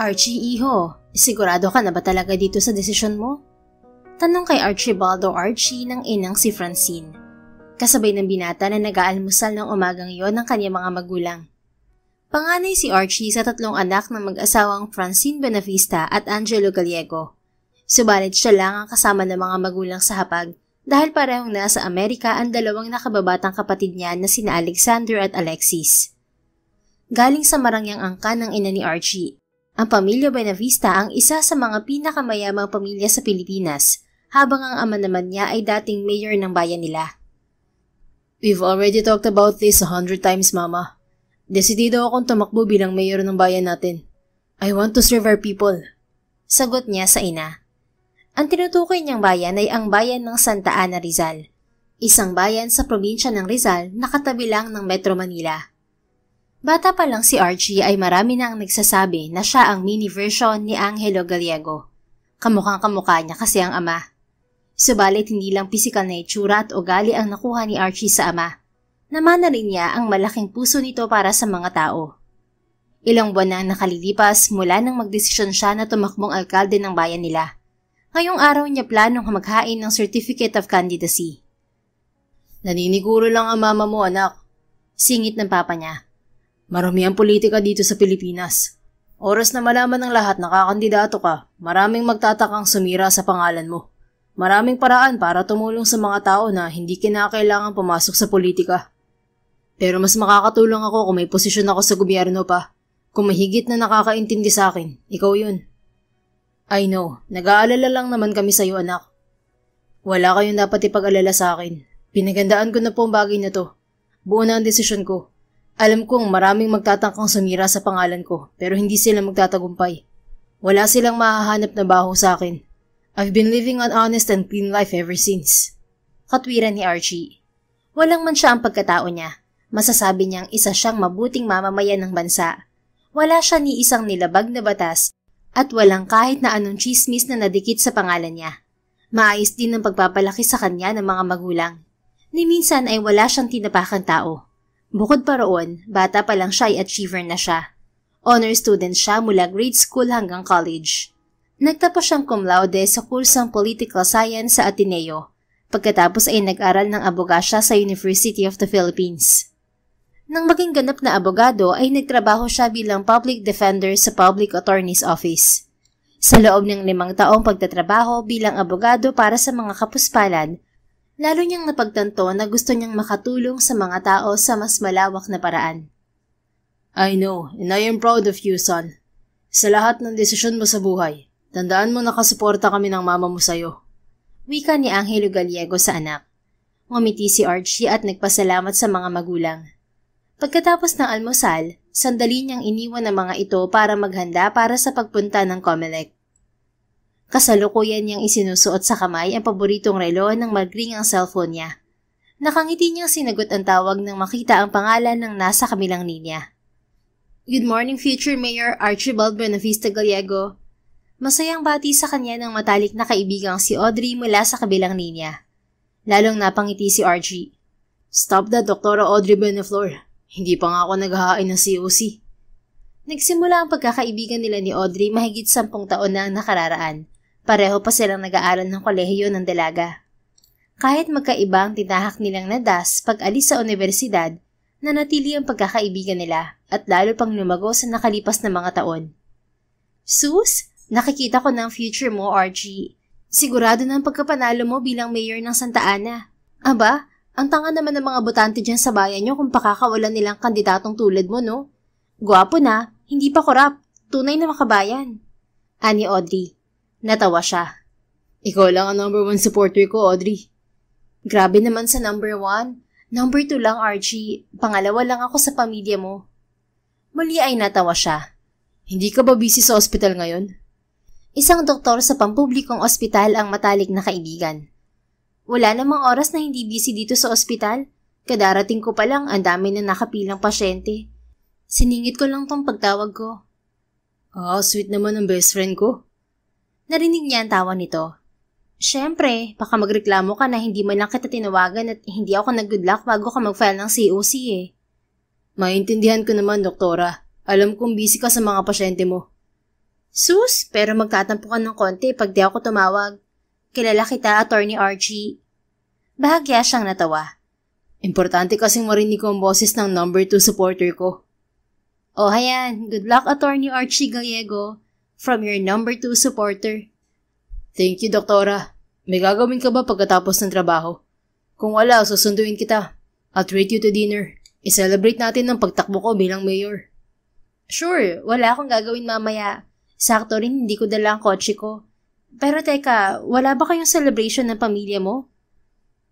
Archie, iho, sigurado ka na ba talaga dito sa desisyon mo? Tanong kay Archibaldo Archie ng inang si Francine. Kasabay ng binata na nag-aalmusal ng umagang iyon ng kanyang mga magulang. Panganay si Archie sa tatlong anak ng mag-asawang Francine Benavista at Angelo Gallego. Subalit siya lang ang kasama ng mga magulang sa hapag dahil parehong nasa Amerika ang dalawang nakababatang kapatid niya na sina Alexander at Alexis. Galing sa marangyang angkan ng ina ni Archie, ang pamilya Benavista ang isa sa mga pinakamayamang pamilya sa Pilipinas, habang ang ama naman niya ay dating mayor ng bayan nila. We've already talked about this 100 times, Mama. Desidido akong tumakbo bilang mayor ng bayan natin. I want to serve our people. Sagot niya sa ina. Ang tinutukoy niyang bayan ay ang bayan ng Santa Ana, Rizal. Isang bayan sa probinsya ng Rizal na katabi lang ng Metro Manila. Bata pa lang si Archie ay marami na ang nagsasabi na siya ang mini version ni Angelo Gallego. Kamukhang kamukha niya kasi ang ama. Subalit hindi lang pisikal na itsura at ugali ang nakuha ni Archie sa ama. Namana rin niya ang malaking puso nito para sa mga tao. Ilang buwan na ang nakalilipas mula nang magdesisyon siya na tumakbong alkalde ng bayan nila. Ngayong araw niya planong maghain ng Certificate of Candidacy. Naniniguro lang ang mama mo, anak. Singit ng papa niya. Marami ang politika dito sa Pilipinas. Oras na malaman ng lahat na kakandidato ka, maraming magtatakang sumira sa pangalan mo. Maraming paraan para tumulong sa mga tao na hindi kinakailangan pumasok sa politika. Pero mas makakatulong ako kung may posisyon ako sa gobyerno pa. Kung mahigit na nakakaintindi sa akin, ikaw yun. I know, nag-aalala lang naman kami sa iyo, anak. Wala kayong dapat ipag-alala sa akin. Pinagandaan ko na po ang bagay na to. Buo na ang desisyon ko. Alam kong maraming magtatangkang sumira sa pangalan ko, pero hindi sila magtatagumpay. Wala silang mahahanap na baho sa akin. I've been living an honest and clean life ever since. Katwiran ni Archie. Walang man siya ang pagkatao niya. Masasabi niyang isa siyang mabuting mamamayan ng bansa. Wala siya ni isang nilabag na batas at walang kahit na anong chismis na nadikit sa pangalan niya. Maayos din ang pagpapalaki sa kanya ng mga magulang. Ni minsan ay wala siyang tinapakang tao. Bukod pa roon, bata pa lang siya ay achiever na siya. Honor student siya mula grade school hanggang college. Nagtapos siyang cum laude sa kursang Political Science sa Ateneo. Pagkatapos ay nag-aral ng abogasya sa University of the Philippines. Nang maging ganap na abogado ay nagtrabaho siya bilang public defender sa Public Attorney's Office. Sa loob ng 5 taong pagtatrabaho bilang abogado para sa mga kapuspalan, lalo niyang napagtanto na gusto niyang makatulong sa mga tao sa mas malawak na paraan. I know, and I am proud of you, son. Sa lahat ng desisyon mo sa buhay, tandaan mo nakasuporta kami ng mama mo sa'yo. Wika ni Angelo Gallego sa anak. Ngumiti si Archie at nagpasalamat sa mga magulang. Pagkatapos ng almusal, sandali niyang iniwan ang mga ito para maghanda para sa pagpunta ng COMELEC. Kasalukuyan niyang isinusuot sa kamay ang paboritong relo ng magring ang cellphone niya. Nakangiti niyang sinagot ang tawag nang makita ang pangalan ng nasa kabilang linya. Good morning, future Mayor Archibald Benavista Gallego. Masayang bati sa kanya ng matalik na kaibigang si Audrey mula sa kabilang linya. Lalong napangiti si Archie. Stop that, Dr. Audrey Beneflor. Hindi pa nga ako naghahain ng COC. Nagsimula ang pagkakaibigan nila ni Audrey mahigit 10 taon na ang nakararaan. Pareho pa silang nag-aaral ng kolehiyo ng dalaga. Kahit magkaiba ang tinahak nilang nadas pag-alis sa universidad, nanatili ang pagkakaibigan nila at lalo pang lumago sa nakalipas na mga taon. Sus, nakikita ko ng future mo, Archie. Sigurado na ang pagkapanalo mo bilang mayor ng Santa Ana. Aba, ang tanga naman ng mga botante dyan sa bayan nyo kung pakakawalan nilang kandidatong tulad mo, no? Gwapo na, hindi pa korap, tunay na makabayan. Ani Audrey. Natawa siya. Ikaw lang ang number 1 supporter ko, Audrey. Grabe naman sa number 1. Number 2 lang, Archie. Pangalawa lang ako sa pamilya mo. Muli ay natawa siya. Hindi ka ba busy sa ospital ngayon? Isang doktor sa pampublikong ospital ang matalik na kaibigan. Wala namang oras na hindi busy dito sa ospital. Kadarating ko pa lang, ang dami na nakapilang pasyente. Siningit ko lang tong pagtawag ko. Sweet naman ang best friend ko. Narinig niya ang tawa nito. Siyempre, baka magreklamo ka na hindi man lang kita tinawagan at hindi ako nag-good luck bago ka mag-file ng COC eh. Maintindihan ko naman, doktora. Alam kong busy ka sa mga pasyente mo. Sus, pero magtatampo ka ng konti pag di ako tumawag. Kilala kita, Attorney Archie. Bahagya siyang natawa. Importante kasing marinig ko ang boses ng number 2 supporter ko. Oh, hayan. Good luck, Attorney Archie Gallego. From your number 2 supporter. Thank you, Doktora. May gagawin ka ba pagkatapos ng trabaho? Kung wala, susunduin kita. I'll treat you to dinner. I-celebrate natin ang pagtakbo ko bilang mayor. Sure, wala akong gagawin mamaya. Sakto rin hindi ko dala ang kotse ko. Pero teka, wala ba kayong celebration ng pamilya mo?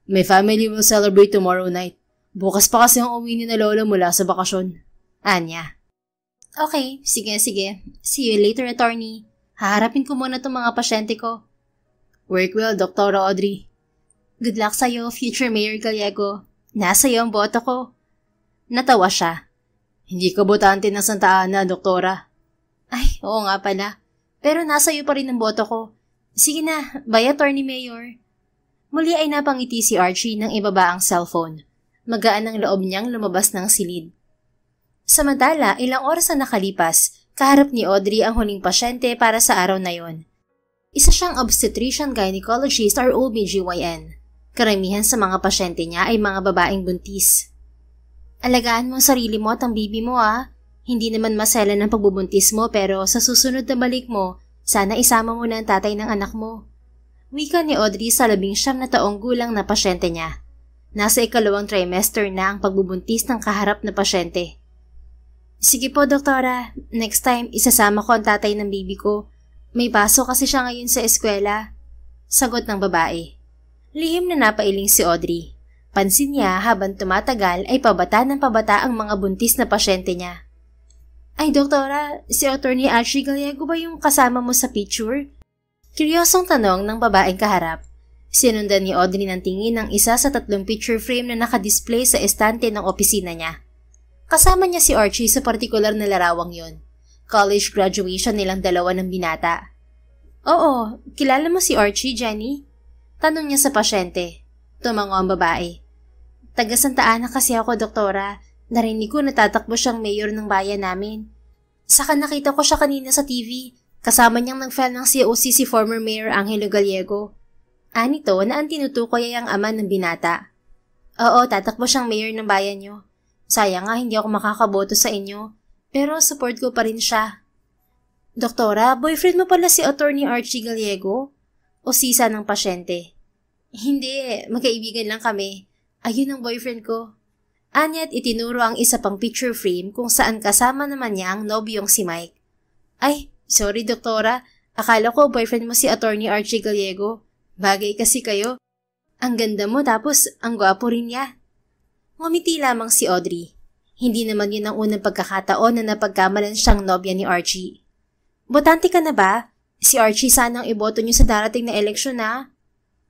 My family will celebrate tomorrow night. Bukas pa kasi ang uwi ni na lola mula sa bakasyon. Anya. Okay, sige. See you later, Attorney. Haharapin ko muna itong mga pasyente ko. Work well, Dr. Audrey. Good luck sa'yo, future Mayor Gallego. Nasa iyo ang boto ko. Natawa siya. Hindi ka botante ng Santa Ana, Doktora. Ay, oo nga pala. Pero nasa iyo pa rin ang boto ko. Sige na, bye, Attorney Mayor. Muli ay napangiti si Archie nang ibaba ang cellphone. Magaan ang loob niyang lumabas ng silid. Samantala, ilang oras na nakalipas, kaharap ni Audrey ang huling pasyente para sa araw na yon. Isa siyang obstetrician gynecologist or OBGYN. Karamihan sa mga pasyente niya ay mga babaeng buntis. Alagaan mo ang sarili mo at ang bibi mo Hindi naman masela ng pagbubuntis mo pero sa susunod na balik mo, sana isama mo na ang tatay ng anak mo. Wika ni Audrey sa 19 na taong gulang na pasyente niya. Nasa 2nd trimester na ang pagbubuntis ng kaharap na pasyente. Sige po, Doktora. Next time, isasama ko ang tatay ng bibi ko. May baso kasi siya ngayon sa eskwela. Sagot ng babae. Lihim na napailing si Audrey. Pansin niya habang tumatagal ay pabata ng pabata ang mga buntis na pasyente niya. Ay, Doktora, si Attorney Archie Gallego ba yung kasama mo sa picture? Kuryosong tanong ng babaeng kaharap. Sinundan ni Audrey ng tingin ng isa sa 3 picture frame na nakadisplay sa estante ng opisina niya. Kasama niya si Archie sa partikular na larawang yon. College graduation nilang dalawa ng binata. Oo, kilala mo si Archie, Jenny? Tanong niya sa pasyente. Tumango ang babae. Taga Santa Ana kasi ako, Doktora. Narinig ko natatakbo siyang mayor ng bayan namin. Saka nakita ko siya kanina sa TV. Kasama niyang nag-file ng COC si former Mayor Angelo Gallego. Anito na ang tinutukoy ay ang ama ng binata. Oo, tatakbo siyang mayor ng bayan niyo. Sayang nga hindi ako makakaboto sa inyo. Pero support ko pa rin siya. Doktora, boyfriend mo pala si Attorney Archie Gallego? O sisa ng pasyente? Hindi, magkaibigan lang kami. Ayun ang boyfriend ko. Anya't itinuro ang isa pang picture frame kung saan kasama naman niya ang nobyong si Mike. Ay, sorry Doktora. Akala ko boyfriend mo si Attorney Archie Gallego. Bagay kasi kayo. Ang ganda mo tapos ang gwapo rin niya. Ngumiti lamang si Audrey. Hindi naman yun ang unang pagkakataon na napagkamalan siyang nobya ni Archie. Botante ka na ba? Si Archie sanang iboto niyo sa darating na eleksyon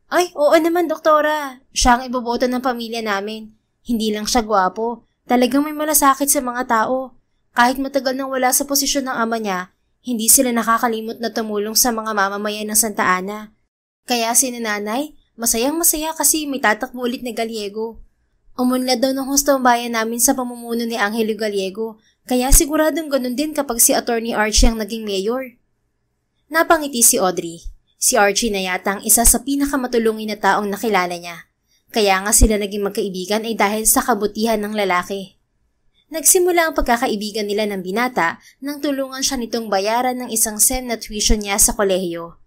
Ay, oo naman Doktora. Siya ang iboboto ng pamilya namin. Hindi lang siya gwapo. Talagang may malasakit sa mga tao. Kahit matagal nang wala sa posisyon ng ama niya, hindi sila nakakalimot na tumulong sa mga mamamayan ng Santa Ana. Kaya si nanay, masayang-masaya kasi may tatakbo ulit na Gallego. Umunlad daw ng husto ang bayan namin sa pamumuno ni Angelo Gallego, kaya siguradong ganun din kapag si Attorney Archie ang naging mayor. Napangiti si Audrey. Si Archie na yata ang isa sa pinakamatulungin na taong nakilala niya. Kaya nga sila naging magkaibigan ay dahil sa kabutihan ng lalaki. Nagsimula ang pagkakaibigan nila ng binata nang tulungan siya nitong bayaran ng isang SEM na tuition niya sa kolehiyo.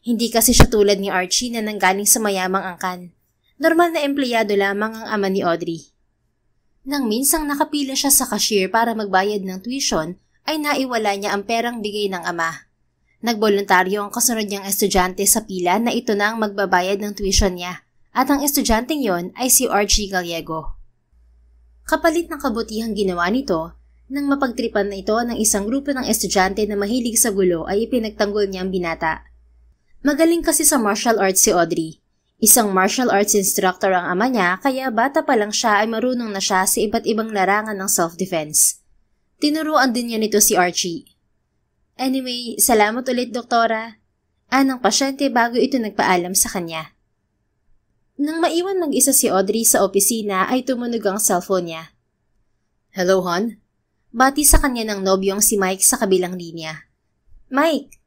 Hindi kasi siya tulad ni Archie na nanggaling sa mayamang angkan. Normal na empleyado lamang ang ama ni Audrey. Nang minsang nakapila siya sa cashier para magbayad ng tuition, ay naiwala niya ang perang bigay ng ama. Nagboluntaryo ang kasunod niyang estudyante sa pila na ito na ang magbabayad ng tuition niya. At ang estudyanteng yon ay si Archie Gallego. Kapalit ng kabutihang ginawa nito, nang mapagtripan na ito ng isang grupo ng estudyante na mahilig sa gulo ay ipinagtanggol niya ang binata. Magaling kasi sa martial arts si Audrey. Isang martial arts instructor ang ama niya kaya bata pa lang siya ay marunong na siya sa iba't ibang larangan ng self-defense. Tinuruan din niya nito si Archie. Anyway, salamat ulit Doktora. Anang pasyente bago ito nagpaalam sa kanya. Nang maiwan mag-isa si Audrey sa opisina ay tumunog ang cellphone niya. Hello, hon? Bati sa kanya ng nobyong si Mike sa kabilang linya. Mike,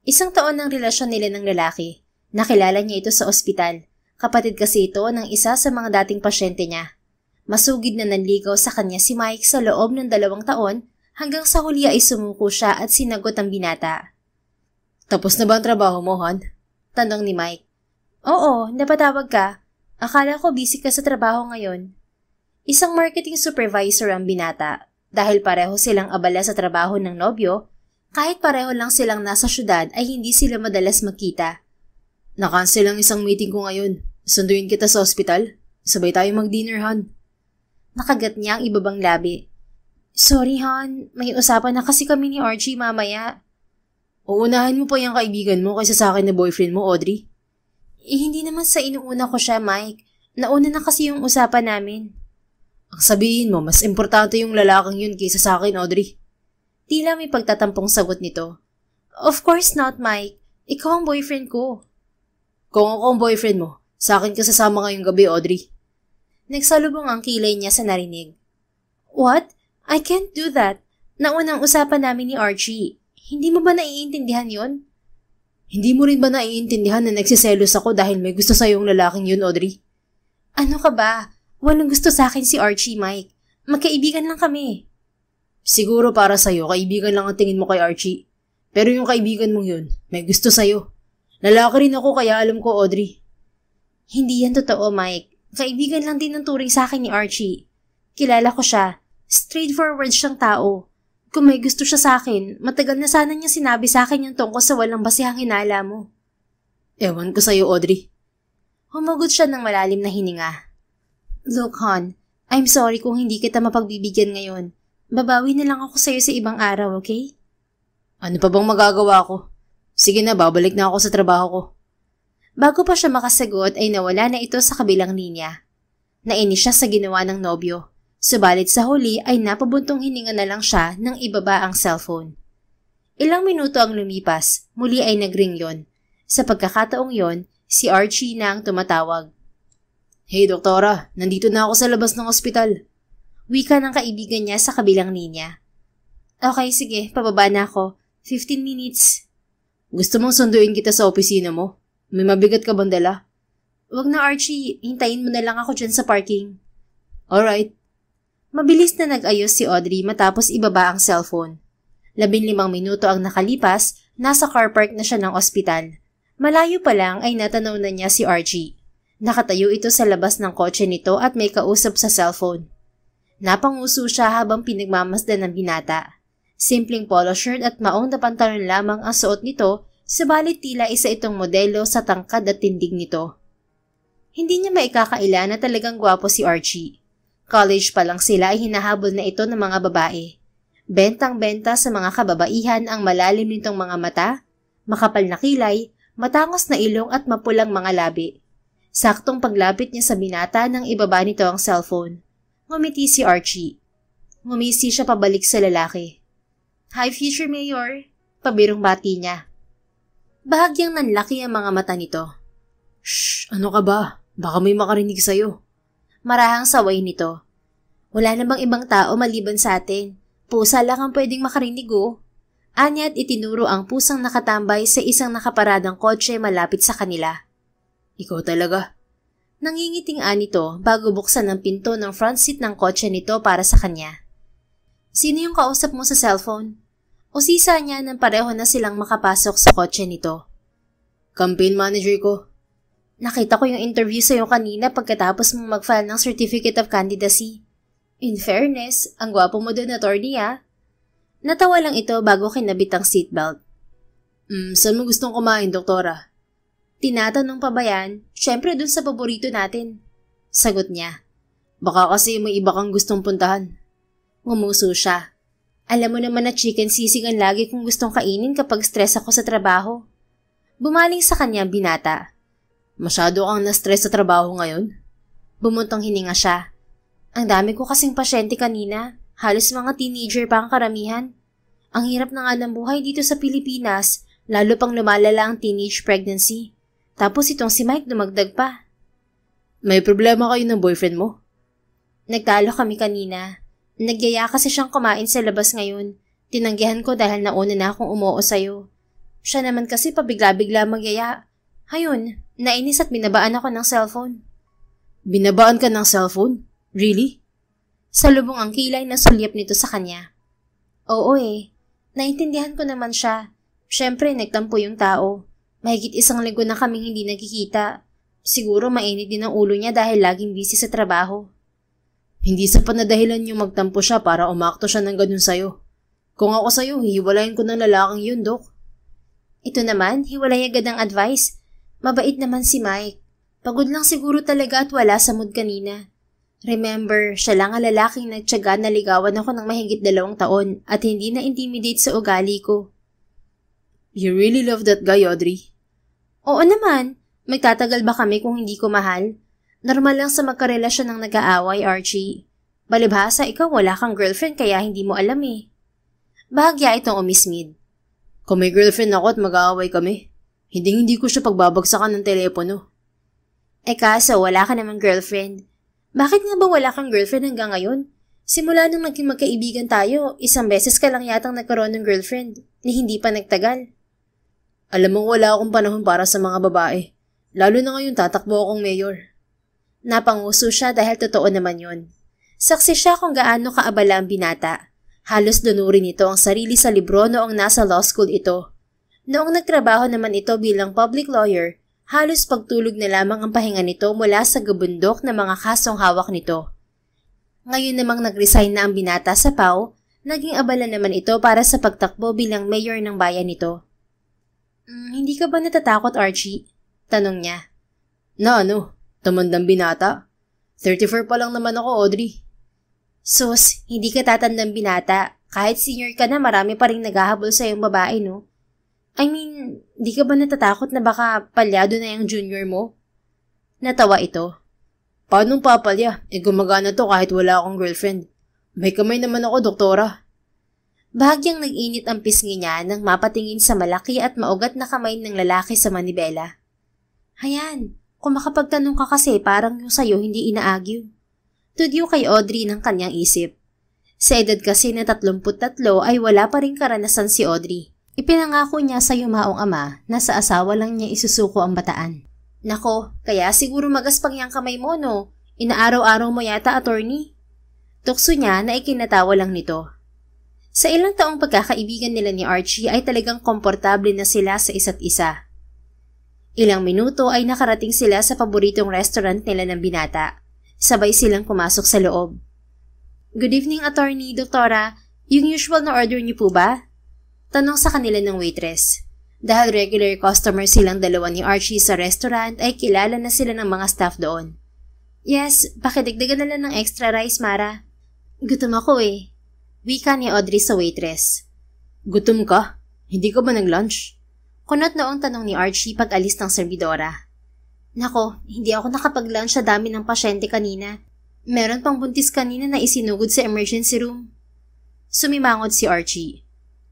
1 taon ng relasyon nila ng lalaki. Nakilala niya ito sa ospital. Kapatid kasi ito ng isa sa mga dating pasyente niya. Masugid na nanligaw sa kanya si Mike sa loob ng 2 taon hanggang sa huli ay sumuko siya at sinagot ang binata. Tapos na ba ang trabaho mo, Han? Tanong ni Mike. Oo, napatawag ka. Akala ko busy ka sa trabaho ngayon. Isang marketing supervisor ang binata. Dahil pareho silang abala sa trabaho ng nobyo, kahit pareho lang silang nasa syudad ay hindi sila madalas magkita. Nakancel ang isang meeting ko ngayon. Sunduin kita sa ospital. Sabay tayo mag-dinner, Han. Nakagat niya ang ibabang labi. Sorry, Han. May usapan na kasi kami ni Archie mamaya. Uunahin mo pa yung kaibigan mo kaysa sa akin na boyfriend mo, Audrey. Hindi naman sa inuuna ko siya, Mike. Nauna na kasi yung usapan namin. Ang sabihin mo, mas importante yung lalaking yun kaysa sa akin, Audrey. Tila may pagtatampong sagot nito. Of course not, Mike. Ikaw ang boyfriend ko. Kung ako ang boyfriend mo, sa akin ka sasama ngayong gabi, Audrey. Nagsalubong ang kilay niya sa narinig. What? I can't do that. Naunang usapan namin ni Archie. Hindi mo ba naiintindihan yon? Hindi mo rin ba naiintindihan na nagsiselos ako dahil may gusto sa yung lalaking yun, Audrey? Ano ka ba? Walang gusto sa akin si Archie, Mike. Magkaibigan lang kami. Siguro para sa'yo, kaibigan lang ang tingin mo kay Archie. Pero yung kaibigan mong yun, may gusto sa'yo. Lalaki rin ako kaya alam ko, Audrey. Hindi yan totoo, Mike. Kaibigan lang din ang turing sa akin ni Archie. Kilala ko siya. Straightforward siyang tao. Kung may gusto siya sa akin, matagal na sana niya sinabi sa akin yung tungkol sa walang basihang hinala mo. Ewan ko sa'yo, Audrey. Humagot siya ng malalim na hininga. Look, Han, I'm sorry kung hindi kita mapagbibigyan ngayon. Babawi na lang ako sa'yo sa ibang araw, okay? Ano pa bang magagawa ko? Sige na, babalik na ako sa trabaho ko. Bago pa siya makasagot ay nawala na ito sa kabilang linya. Nainis siya sa ginawa ng nobyo. Subalit sa huli ay napabuntong hininga na lang siya nang ibaba ang cellphone. Ilang minuto ang lumipas, muli ay nagring yon. Sa pagkakataong yon, si Archie na ang tumatawag. Hey, doktora, nandito na ako sa labas ng ospital. Wika ng kaibigan niya sa kabilang linya. Okay, sige, pababa na ako. 15 minutes. Gusto mong sunduin kita sa opisina mo? May mabigat ka bang dala? Wag na, Archie. Hintayin mo na lang ako dyan sa parking. Alright. Mabilis na nag-ayos si Audrey matapos ibaba ang cellphone. 15 minuto ang nakalipas, nasa car park na siya ng ospital. Malayo pa lang ay natanaw na niya si Archie. Nakatayo ito sa labas ng kotse nito at may kausap sa cellphone. Napanguso siya habang pinagmamasdan ng binata. Simpleng polo shirt at maong na pantalon lamang ang suot nito, subalit tila isa itong modelo sa tangkad at tindig nito. Hindi niya maikakaila na talagang gwapo si Archie. College pa lang sila ay hinahabol na ito ng mga babae. Bentang-benta sa mga kababaihan ang malalim nitong mga mata, makapal na kilay, matangos na ilong at mapulang mga labi. Saktong paglapit niya sa binata nang ibaba nito ang cellphone. Ngumiti si Archie. Ngumisi siya pabalik sa lalaki. Hi, future mayor. Pabirong bati niya. Bahagyang nanlaki ang mga mata nito. Shh, ano ka ba? Baka may makarinig sa'yo. Marahang saway nito. Wala na bang ibang tao maliban sa atin? Pusa lang ang pwedeng makarinig oh. Anya't itinuro ang pusang nakatambay sa isang nakaparadang kotse malapit sa kanila. Ikaw talaga. Nangingiting-an nito bago buksan ang pinto ng front seat ng kotse nito para sa kanya. Sino yung kausap mo sa cellphone? O sisa niya nang pareho na silang makapasok sa kotse nito? Campaign manager ko. Nakita ko yung interview sa'yo kanina pagkatapos mong mag-file ng Certificate of Candidacy. In fairness, ang gwapo mo doon, attorney ah. Natawa lang ito bago kinabit ang seatbelt. Saan mo gustong kumain, doktora? Tinatanong pa ba yan? Siyempre dun sa paborito natin. Sagot niya. Baka kasi may iba kang gustong puntahan. Ngumuso siya. Alam mo naman na chicken sisig ang lagi kong gustong kainin kapag stress ako sa trabaho. Bumaling sa kanya ang binata. Masyado kang na-stress sa trabaho ngayon? Bumuntong hininga siya. Ang dami ko kasing pasyente kanina. Halos mga teenager pa ang karamihan. Ang hirap na nga ng buhay dito sa Pilipinas, lalo pang lumalala ang teenage pregnancy. Tapos itong si Mike dumagdag pa. May problema kayo ng boyfriend mo? Nagtalo kami kanina. Nagyaya kasi siyang kumain sa labas ngayon. Tinanggihan ko dahil nauna na akong umuo sa'yo. Siya naman kasi pabigla-bigla magyaya. Hayun, nainis at binabaan ako ng cellphone. Binabaan ka ng cellphone? Really? Salubong ang kilay na sulyap nito sa kanya. Oo naintindihan ko naman siya. Siyempre, nagtampo yung tao. Mahigit 1 linggo na kaming hindi nagkikita. Siguro mainit din ang ulo niya dahil laging busy sa trabaho. Hindi sapat na dahilan yung magtampo siya para umakto siya ng ganun sa'yo. Kung ako sa'yo, hihiwalayin ko ng lalaking yun, Dok. Ito naman, hiwalay agad ang advice. Mabait naman si Mike. Pagod lang siguro talaga at wala sa mood kanina. Remember, siya lang ang lalaking nagtiyaga na ligawan ako ng mahigit 2 taon at hindi na-intimidate sa ugali ko. You really love that guy, Audrey? Oo naman. Magtatagal ba kami kung hindi ko mahal? Normal lang sa magkarelasyon ng nag-aaway, Archie. Balibhasa, ikaw wala kang girlfriend kaya hindi mo alam eh. Bahagya itong umismid. Kung may girlfriend ako at mag-aaway kami, hindi ko siya pagbabagsakan ng telepono. Kaso wala ka namang girlfriend. Bakit nga ba wala kang girlfriend hanggang ngayon? Simula nung naging magkaibigan tayo, 1 beses ka lang yatang nagkaroon ng girlfriend, ni hindi pa nagtagal. Alam mo wala akong panahon para sa mga babae. Lalo na ngayon tatakbo akong mayor. Napanguso siya dahil totoo naman yun. Saksi siya kung gaano kaabala ang binata. Halos dunurin nito ang sarili sa libro noong nasa law school ito. Noong nagtrabaho naman ito bilang public lawyer, halos pagtulog na lamang ang pahinga nito mula sa gabundok na mga kasong hawak nito. Ngayon namang nag-resign na ang binata sa PAO, naging abala naman ito para sa pagtakbo bilang mayor ng bayan nito. Hindi ka ba natatakot, Archie? Tanong niya. Na ano? Tumandang binata? 34 pa lang naman ako, Audrey. Sus, hindi ka tatandang binata. Kahit senior ka na, marami pa rin naghahabol sa iyong babae, no? I mean, di ka ba natatakot na baka palyado na yung junior mo? Natawa ito. Paanong papalya? Gumagana to kahit wala akong girlfriend. May kamay naman ako, doktora. Bahagyang nag-init ang pisngi niya nang mapatingin sa malaki at maugat na kamay ng lalaki sa manibela. Hayan, kung makapagtanong ka kasi parang yung sayo hindi inaagyo. Tudyo kay Audrey ng kanyang isip. Sa edad kasi na 33 ay wala pa rin karanasan si Audrey. Ipinangako niya sa yumaong ama na sa asawa lang niya isusuko ang bataan. Nako, kaya siguro magaspang yang kamay mo no? Inaaraw-araw mo yata, attorney? Tukso niya na ikinatawa lang nito. Sa ilang taong pagkakaibigan nila ni Archie ay talagang komportable na sila sa isa't isa. Ilang minuto ay nakarating sila sa paboritong restaurant nila ng binata. Sabay silang pumasok sa loob. Good evening, attorney, doktora. Yung usual na order niyo po ba? Tanong sa kanila ng waitress. Dahil regular customer silang dalawa ni Archie sa restaurant ay kilala na sila ng mga staff doon. Yes, pakidagdagan na lang ng extra rice, Mara. Gutom ako eh. Wika ni Audrey sa waitress. Gutom ka? Hindi ka ba nag-lunch? Kunot noong tanong ni Archie pag alis ng serbidora. Nako, hindi ako nakapag-lunch sa dami ng pasyente kanina. Meron pang buntis kanina na isinugod sa emergency room. Sumimangot si Archie.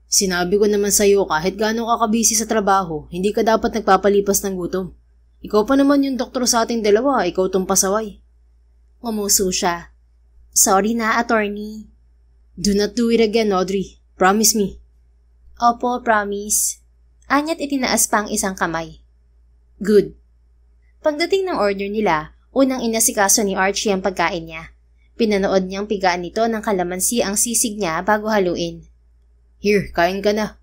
Sinabi ko naman sa'yo kahit gaano ka kabisi sa trabaho, hindi ka dapat nagpapalipas ng gutom. Ikaw pa naman yung doktor sa ating dalawa, ikaw tong pasaway. Umuso siya. Sorry na, attorney. Do not do it again, Audrey. Promise me. Opo, promise. Anyat itinaas pa ang isang kamay. Good. Pagdating ng order nila, unang inasikaso ni Archie ang pagkain niya. Pinanood niyang pigaan nito ng kalamansi ang sisig niya bago haluin. Here, kain ka na.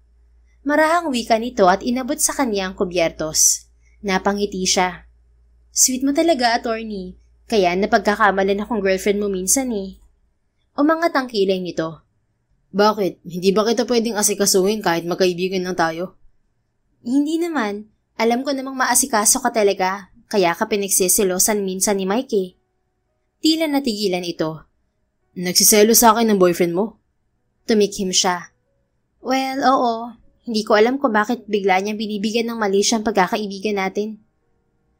Marahang wika nito at inabot sa kanya ang kubyertos. Napangiti siya. Sweet mo talaga, attorney. Kaya napagkakamalan akong girlfriend mo minsan eh. Umangat ang kilay nito. Bakit? Hindi ba kita pwedeng asikasuhin kahit magkaibigan lang tayo? Hindi naman. Alam ko namang maasikaso ka talaga. Kaya ka pinagsisilosan minsan ni Mike eh. Tila natigilan ito. Nagsiselo sa akin ng boyfriend mo? Tumikhim siya. Well, oo. Hindi ko alam kung bakit bigla niyang binibigyan ng mali siyang pagkakaibigan natin.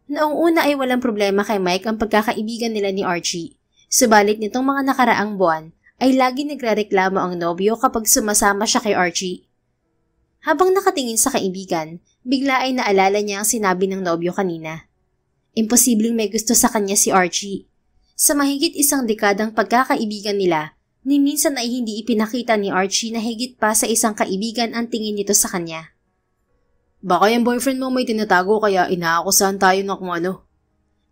Noong una ay walang problema kay Mike ang pagkakaibigan nila ni Archie. Subalit nitong mga nakaraang buwan ay lagi nagrereklamo ang nobyo kapag sumasama siya kay Archie. Habang nakatingin sa kaibigan, bigla ay naalala niya ang sinabi ng nobyo kanina. Imposibleng may gusto sa kanya si Archie. Sa mahigit 1 dekadang pagkakaibigan nila, Ni minsan ay hindi ipinakita ni Archie na higit pa sa isang kaibigan ang tingin nito sa kanya. Baka yung boyfriend mo may tinatago kaya inaakusahan tayo ng kung ano.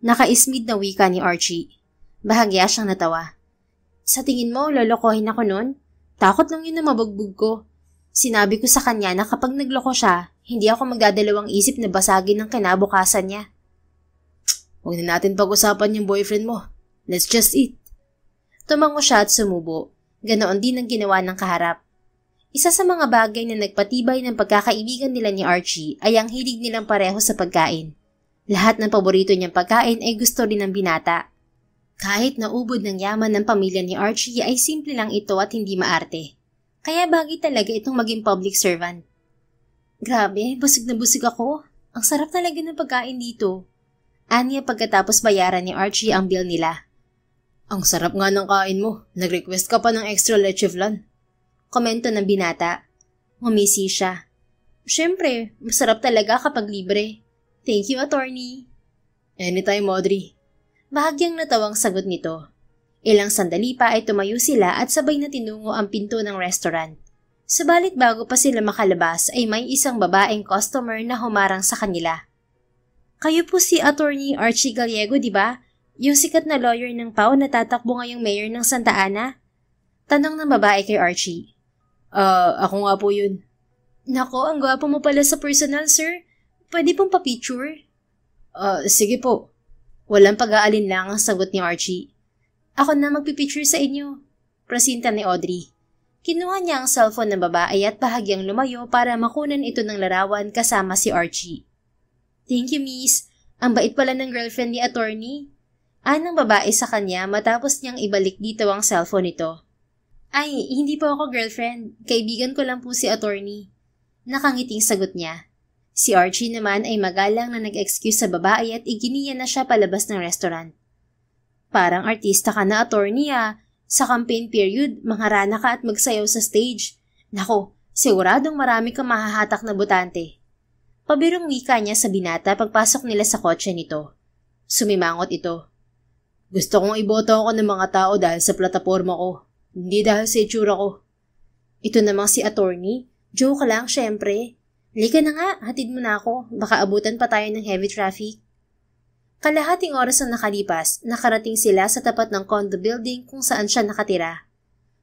Nakaismid na wika ni Archie. Bahagya siyang natawa. Sa tingin mo, lolokohin ako nun? Takot lang yun na mabugbog ko. Sinabi ko sa kanya na kapag nagloko siya, hindi ako magdadalawang isip na basagin ng kinabukasan niya. Huwag na natin pag-usapan yung boyfriend mo. Let's just eat. Tumango siya at sumubo. Ganoon din ang ginawa ng kaharap. Isa sa mga bagay na nagpatibay ng pagkakaibigan nila ni Archie ay ang hilig nilang pareho sa pagkain. Lahat ng paborito niyang pagkain ay gusto rin ng binata. Kahit naubod ng yaman ng pamilya ni Archie ay simple lang ito at hindi maarte. Kaya bagay talaga itong maging public servant. Grabe, busog na busog ako. Ang sarap talaga ng pagkain dito. Anya pagkatapos bayaran ni Archie ang bill nila. Ang sarap nga ng kain mo. Nag-request ka pa ng extra leche flan. Komento ng binata. Ngumisi siya. Siyempre, masarap talaga kapag libre. Thank you, attorney. Anytime, Audrey. Bahagyang natawang sagot nito. Ilang sandali pa ay tumayo sila at sabay na tinungo ang pinto ng restaurant. Subalit bago pa sila makalabas ay may isang babaeng customer na humarang sa kanila. Kayo po si Attorney Archie Gallego, di ba? Yung sikat na lawyer ng PAO na tatakbo ngayong mayor ng Santa Ana? Tanong ng babae kay Archie. Ako nga po yun. Nako, ang gwapo mo pala sa personal, sir. Pwede pong pa-picture? Sige po. Walang pag-aalinlang ang sagot ni Archie. Ako na magpipicture sa inyo. Prasinta ni Audrey. Kinuha niya ang cellphone ng babae at bahagyang lumayo para makunan ito ng larawan kasama si Archie. Thank you, miss. Ang bait pala ng girlfriend ni attorney. Anang babae sa kanya matapos niyang ibalik dito ang cellphone nito. Ay, hindi po ako girlfriend. Kaibigan ko lang po si attorney. Nakangiting sagot niya. Si Archie naman ay magalang na nag-excuse sa babae at iginiya na siya palabas ng restaurant. Parang artista ka na attorney ah. Sa campaign period, mangharana ka at magsayaw sa stage. Nako, siguradong marami kang mahahatak na botante. Pabirong wika niya sa binata pagpasok nila sa kotse nito. Sumimangot ito. Gusto kong iboto ako ng mga tao dahil sa plataforma ko, hindi dahil sa itsura ko. Ito namang si attorney. Joke lang, syempre. Lika na nga, hatid mo na ako. Baka abutan pa tayo ng heavy traffic. Kalahating oras ang nakalipas, nakarating sila sa tapat ng condo building kung saan siya nakatira.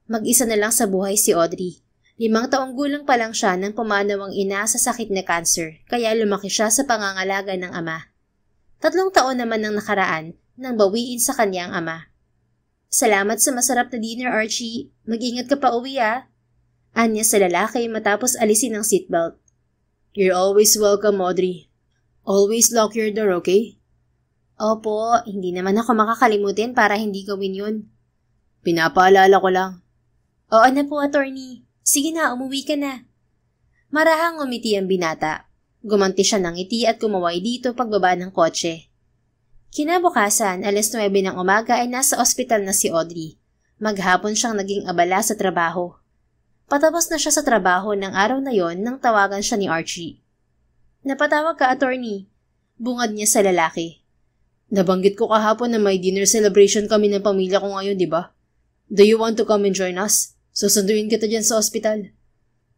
Mag-isa na lang sa buhay si Audrey. 5 taong gulang pa lang siya nang pumanaw ang ina sa sakit na cancer, kaya lumaki siya sa pangangalaga ng ama. 3 taon naman ang nakaraan nang bawiin sa kanyang ama. Salamat sa masarap na dinner, Archie. Mag-ingat ka pa uwi ah. Anya sa lalaki matapos alisin ang seatbelt. You're always welcome, Audrey. Always lock your door, okay? Opo, hindi naman ako makakalimutin para hindi gawin yun. Pinapaalala ko lang. Oo na po, attorney. Sige na, umuwi ka na. Marahang umiti ang binata. Gumanti siya ng ngiti at kumaway dito pagbaba ng kotse. Kinabukasan, 9:00 ng umaga ay nasa ospital na si Audrey. Maghapon siyang naging abala sa trabaho. Patapos na siya sa trabaho ng araw na yon nang tawagan siya ni Archie. Napatawag ka, attorney. Bungad niya sa lalaki. Nabanggit ko kahapon na may dinner celebration kami ng pamilya ko ngayon, di ba? Do you want to come and join us? Susunduin kita dyan sa ospital.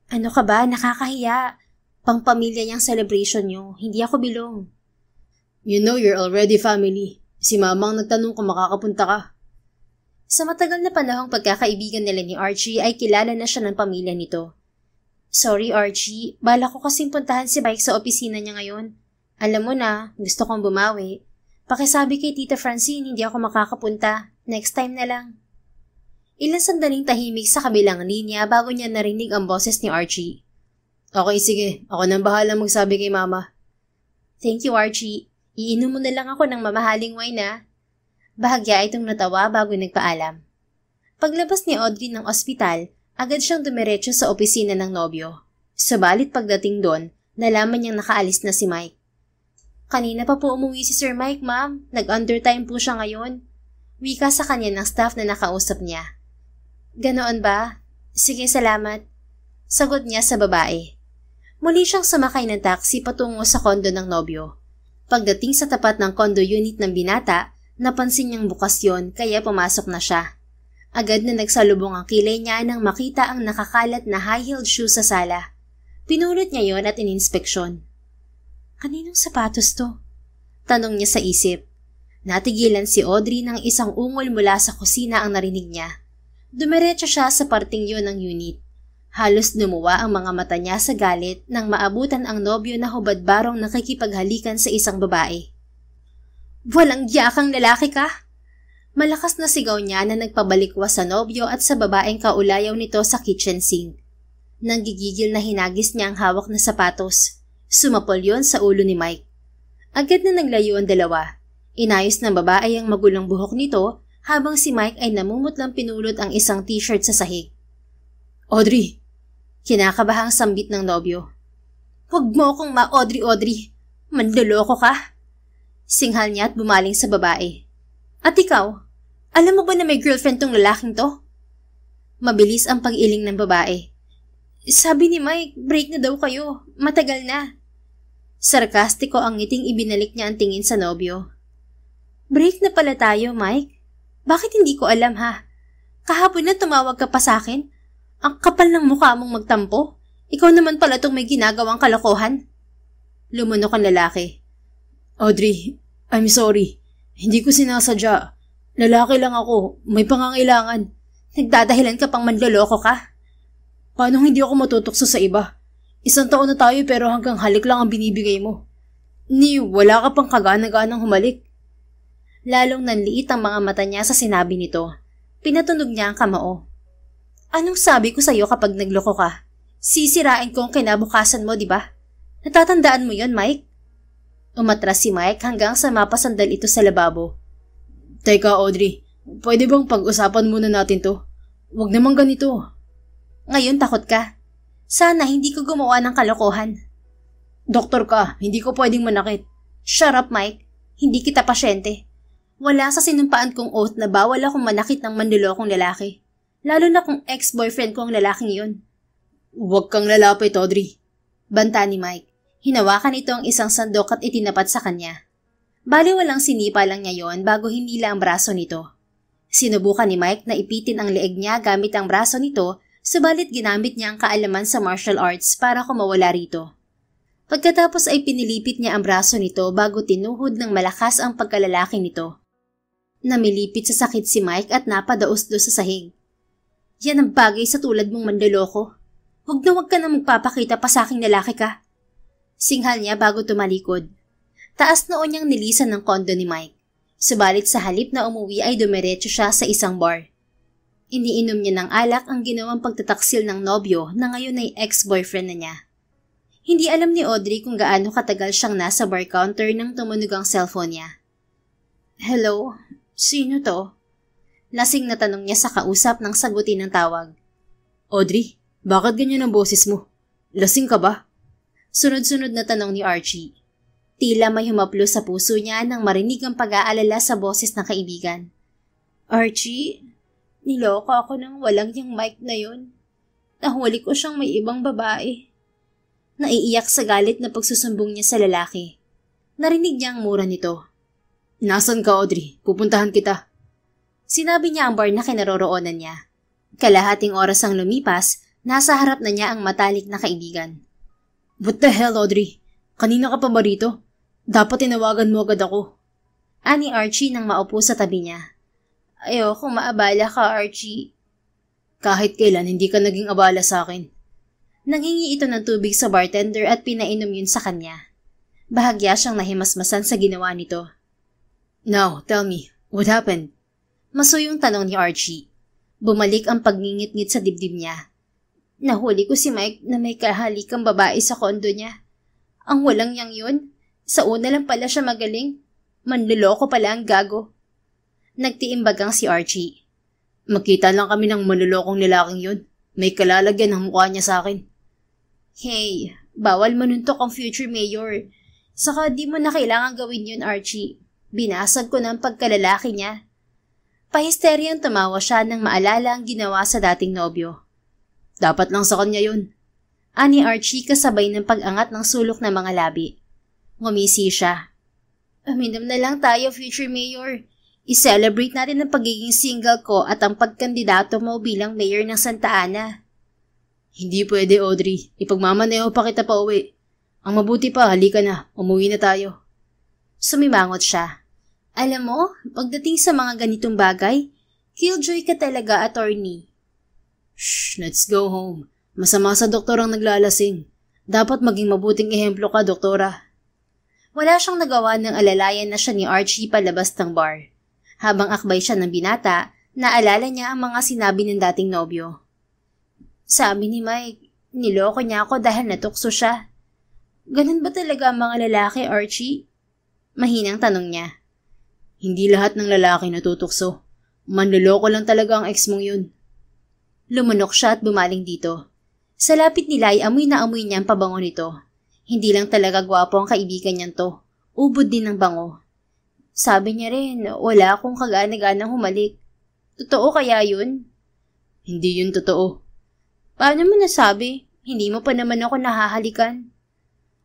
Ano ka ba? Nakakahiya. Pangpamilya niyang celebration niyo. Hindi ako bilong. You know you're already family. Si Mamang nagtanong kung makakapunta ka. Sa matagal na panahong pagkakaibigan nila ni Archie ay kilala na siya ng pamilya nito. Sorry Archie, bala ko kasing puntahan si Mike sa opisina niya ngayon. Alam mo na, gusto kong bumawi. Pakisabi kay Tita Francine hindi ako makakapunta. Next time na lang. Ilang sandaling tahimik sa kabilang linya bago niya narinig ang boses ni Archie. Okay, sige. Ako nang bahala magsabi kay Mama. Thank you, Archie. Iinom mo na lang ako ng mamahaling wine na. Bahagya itong natawa bago nagpaalam. Paglabas ni Audrey ng ospital, agad siyang dumiretso sa opisina ng nobyo. Subalit pagdating doon, nalaman niyang nakaalis na si Mike. Kanina pa po umuwi si Sir Mike, ma'am. Nag-undertime po siya ngayon. Wika sa kanya ng staff na nakausap niya. Ganoon ba? Sige, salamat. Sagot niya sa babae. Muli siyang sumakay ng taxi patungo sa kondo ng nobyo. Pagdating sa tapat ng condo unit ng binata, napansin niyang bukas yon kaya pumasok na siya. Agad na nagsalubong ang kilay niya nang makita ang nakakalat na high-heeled shoe sa sala. Pinulot niya yon at ininspeksyon. Kaninong sapatos to? Tanong niya sa isip. Natigilan si Audrey nang isang ungol mula sa kusina ang narinig niya. Dumiretso siya sa parting yun ng unit. Halos lumuwa ang mga mata niya sa galit nang maabutan ang nobyo na hubad-barong nakikipaghalikan sa isang babae. Walang giyakang lalaki ka! Malakas na sigaw niya na nagpabalikwas sa nobyo at sa babaeng kaulayaw nito sa kitchen sink. Nanggigigil na hinagis niya ang hawak na sapatos. Sumapol yon sa ulo ni Mike. Agad na naglayo ang dalawa. Inayos ng babae ang magulong buhok nito habang si Mike ay namumutlang pinulot ang isang t-shirt sa sahig. Audrey! Kinakabahang sambit ng nobyo. Huwag mo akong ma-Audrey. Manloloko ka! Singhal niya at bumaling sa babae. At ikaw, alam mo ba na may girlfriend tong lalaking to? Mabilis ang pag-iling ng babae. Sabi ni Mike, break na daw kayo. Matagal na. Sarkastiko ang ngiting ibinalik niya ang tingin sa nobyo. Break na pala tayo, Mike. Bakit hindi ko alam ha? Kahapon na tumawag ka pa sa akin. Ang kapal ng mukha mong magtampo. Ikaw naman pala tong may ginagawang kalokohan. Lumunok ang lalaki. Audrey, I'm sorry. Hindi ko sinasadya. Lalaki lang ako. May pangangailangan. Nagdadahilan ka pang manloloko ka? Paano hindi ako matutokso sa iba? 1 taon na tayo pero hanggang halik lang ang binibigay mo. Wala ka pang kagana-ganang humalik. Lalong nanliit ang mga mata niya sa sinabi nito. Pinatunog niya ang kamao. Anong sabi ko sa'yo kapag nagloko ka? Sisirain ko ang kinabukasan mo, di ba? Natatandaan mo yon, Mike? Umatras si Mike hanggang sa mapasandal ito sa lababo. Teka, Audrey. Pwede bang pag-usapan muna natin to? Huwag naman ganito. Ngayon takot ka. Sana hindi ko gumawa ng kalokohan. Doktor ka, hindi ko pwedeng manakit. Shut up, Mike. Hindi kita pasyente. Wala sa sinumpaan kong oath na bawal akong manakit ng manlolokong lalaki. Lalo na kung ex-boyfriend ko ang lalaking yun. Huwag kang lalapit, Audrey. Banta ni Mike. Hinawakan ito ang isang sandok at itinapat sa kanya. Bali walang sinipa lang niya yon bago hinila ang braso nito. Sinubukan ni Mike na ipitin ang leeg niya gamit ang braso nito, subalit ginamit niya ang kaalaman sa martial arts para kumawala rito. Pagkatapos ay pinilipit niya ang braso nito bago tinuhod ng malakas ang pagkalalaki nito. Namilipit sa sakit si Mike at napadaos-dos sa sahig. Yan ang bagay sa tulad mong manloloko. Huwag ka na magpapakita pa sa aking lalaki ka. Singhal niya bago tumalikod. Taas noon niyang nilisan ng kondo ni Mike. Subalit sa halip na umuwi ay dumiretso siya sa isang bar. Iniinom niya ng alak ang ginawang pagtataksil ng nobyo na ngayon ay ex-boyfriend na niya. Hindi alam ni Audrey kung gaano katagal siyang nasa bar counter nang tumunog ang cellphone niya. Hello? Sino to? Lasing na tanong niya sa kausap nang sagutin ng tawag. Audrey, bakit ganyan ang boses mo? Lasing ka ba? Sunod-sunod na tanong ni Archie. Tila may humaplo sa puso niya nang marinig ang pag-aalala sa boses ng kaibigan. Archie, niloko ako ng walang yung Mike na yun. Nahuli ko siyang may ibang babae. Naiiyak sa galit na pagsusumbong niya sa lalaki. Narinig niya ang mura nito. Nasaan ka, Audrey? Pupuntahan kita. Sinabi niya ang bar na kinaroroonan niya. Kalahating oras ang lumipas, nasa harap na niya ang matalik na kaibigan. What the hell, Audrey? Kanina ka pa ba rito? Dapat tinawagan mo agad ako. Ani Archie nang maupo sa tabi niya. Ayoko maabala ka, Archie. Kahit kailan hindi ka naging abala sa akin. Nangingi ito ng tubig sa bartender at pinainom yun sa kanya. Bahagya siyang nahimasmasan sa ginawa nito. Now, tell me, what happened? Masuyong tanong ni Archie. Bumalik ang pagngingit-ngit sa dibdib niya. Nahuli ko si Mike na may kahalikang babae sa kondo niya. Ang walang yang yun. Sa una lang pala siya magaling. Manloloko pala ang gago. Nagtiimbagang si Archie. Magkita lang kami ng manlolokong lalaking yun. May kalalagyan ang mukha niya sa akin. Hey, bawal manuntok ang future mayor. Saka di mo na kailangan gawin yun, Archie. Binasag ko ng pagkalalaki niya. Pahisteryang tumawa siya nang maalala ang ginawa sa dating nobyo. Dapat lang sa kanya yun. Ani Archie kasabay ng pag-angat ng sulok ng mga labi. Ngumisi siya. Uminom na lang tayo, future mayor. I-celebrate natin ang pagiging single ko at ang pagkandidato mo bilang mayor ng Santa Ana. Hindi pwede, Audrey. Ipagmamaneho pa kita pa uwi. Ang mabuti pa, halika na. Umuwi na tayo. Sumimangot siya. Alam mo, pagdating sa mga ganitong bagay, killjoy ka talaga, attorney. Shh, let's go home. Masama sa doktor ang naglalasing. Dapat maging mabuting ehemplo ka, doktora. Wala siyang nagawa ng alalayan na siya ni Archie palabas ng bar. Habang akbay siya ng binata, naalala niya ang mga sinabi ng dating nobyo. Sabi ni Mike, niloko niya ako dahil natukso siya. Ganun ba talaga ang mga lalaki, Archie? Mahinang tanong niya. Hindi lahat ng lalaki natutukso. Manloloko lang talaga ang ex mong yun. Lumunok siya at bumaling dito. Sa lapit nila ay amoy na amoy niya ang pabango nito. Hindi lang talaga gwapo ang kaibigan niyan to. Ubod din ng bango. Sabi niya rin, wala akong kagana-ganang humalik. Totoo kaya yun? Hindi yun totoo. Paano mo nasabi? Hindi mo pa naman ako nahahalikan.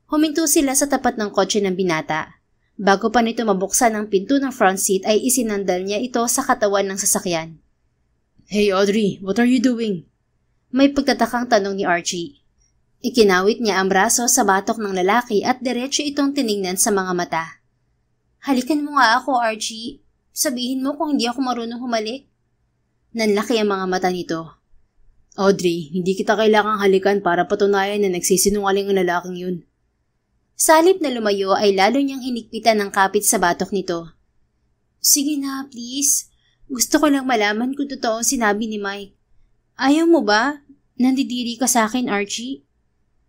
Huminto sila sa tapat ng kotse ng binata. Bago pa nito mabuksan ang pinto ng front seat ay isinandal niya ito sa katawan ng sasakyan. Hey Audrey, what are you doing? May pagtatakang tanong ni Archie. Ikinawit niya ang braso sa batok ng lalaki at diretso itong tiningnan sa mga mata. Halikan mo nga ako, Archie. Sabihin mo kung hindi ako marunong humalik. Nanlaki ang mga mata nito. Audrey, hindi kita kailangang halikan para patunayan na nagsisinungaling ang lalaking yun. Sa halip na lumayo ay lalo niyang hinikpitan ng kapit sa batok nito. Sige na, please. Gusto ko lang malaman kung totoo ang sinabi ni Mike. Ayaw mo ba? Nandidiri ka sa akin, Archie?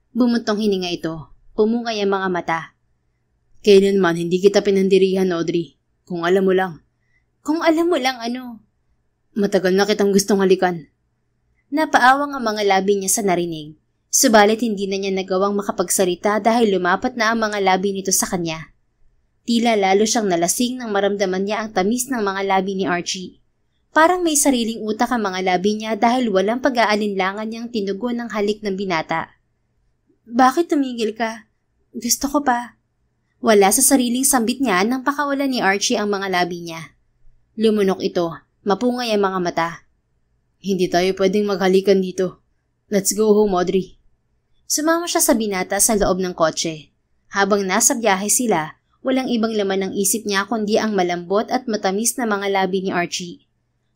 Bumuntong hininga ito. Pumungay ang mga mata. Kailanman hindi kita pinandirihan, Audrey. Kung alam mo lang. Kung alam mo lang ano? Matagal na kitang gustong halikan. Napaawang ang mga labi niya sa narinig. Subalit hindi na niya nagawang makapagsalita dahil lumapat na ang mga labi nito sa kanya. Tila lalo siyang nalasing nang maramdaman niya ang tamis ng mga labi ni Archie. Parang may sariling utak ang mga labi niya dahil walang pag-aalinlangan niyang tinugon ng halik ng binata. Bakit tumigil ka? Gusto ko pa. Wala sa sariling sambit niya nang pakawalan ni Archie ang mga labi niya. Lumunok ito, mapungay ang mga mata. Hindi tayo pwedeng maghalikan dito. Let's go home, Audrey. Sumama siya sa binata sa loob ng kotse. Habang nasa biyahe sila, walang ibang laman ng isip niya kundi ang malambot at matamis na mga labi ni Archie.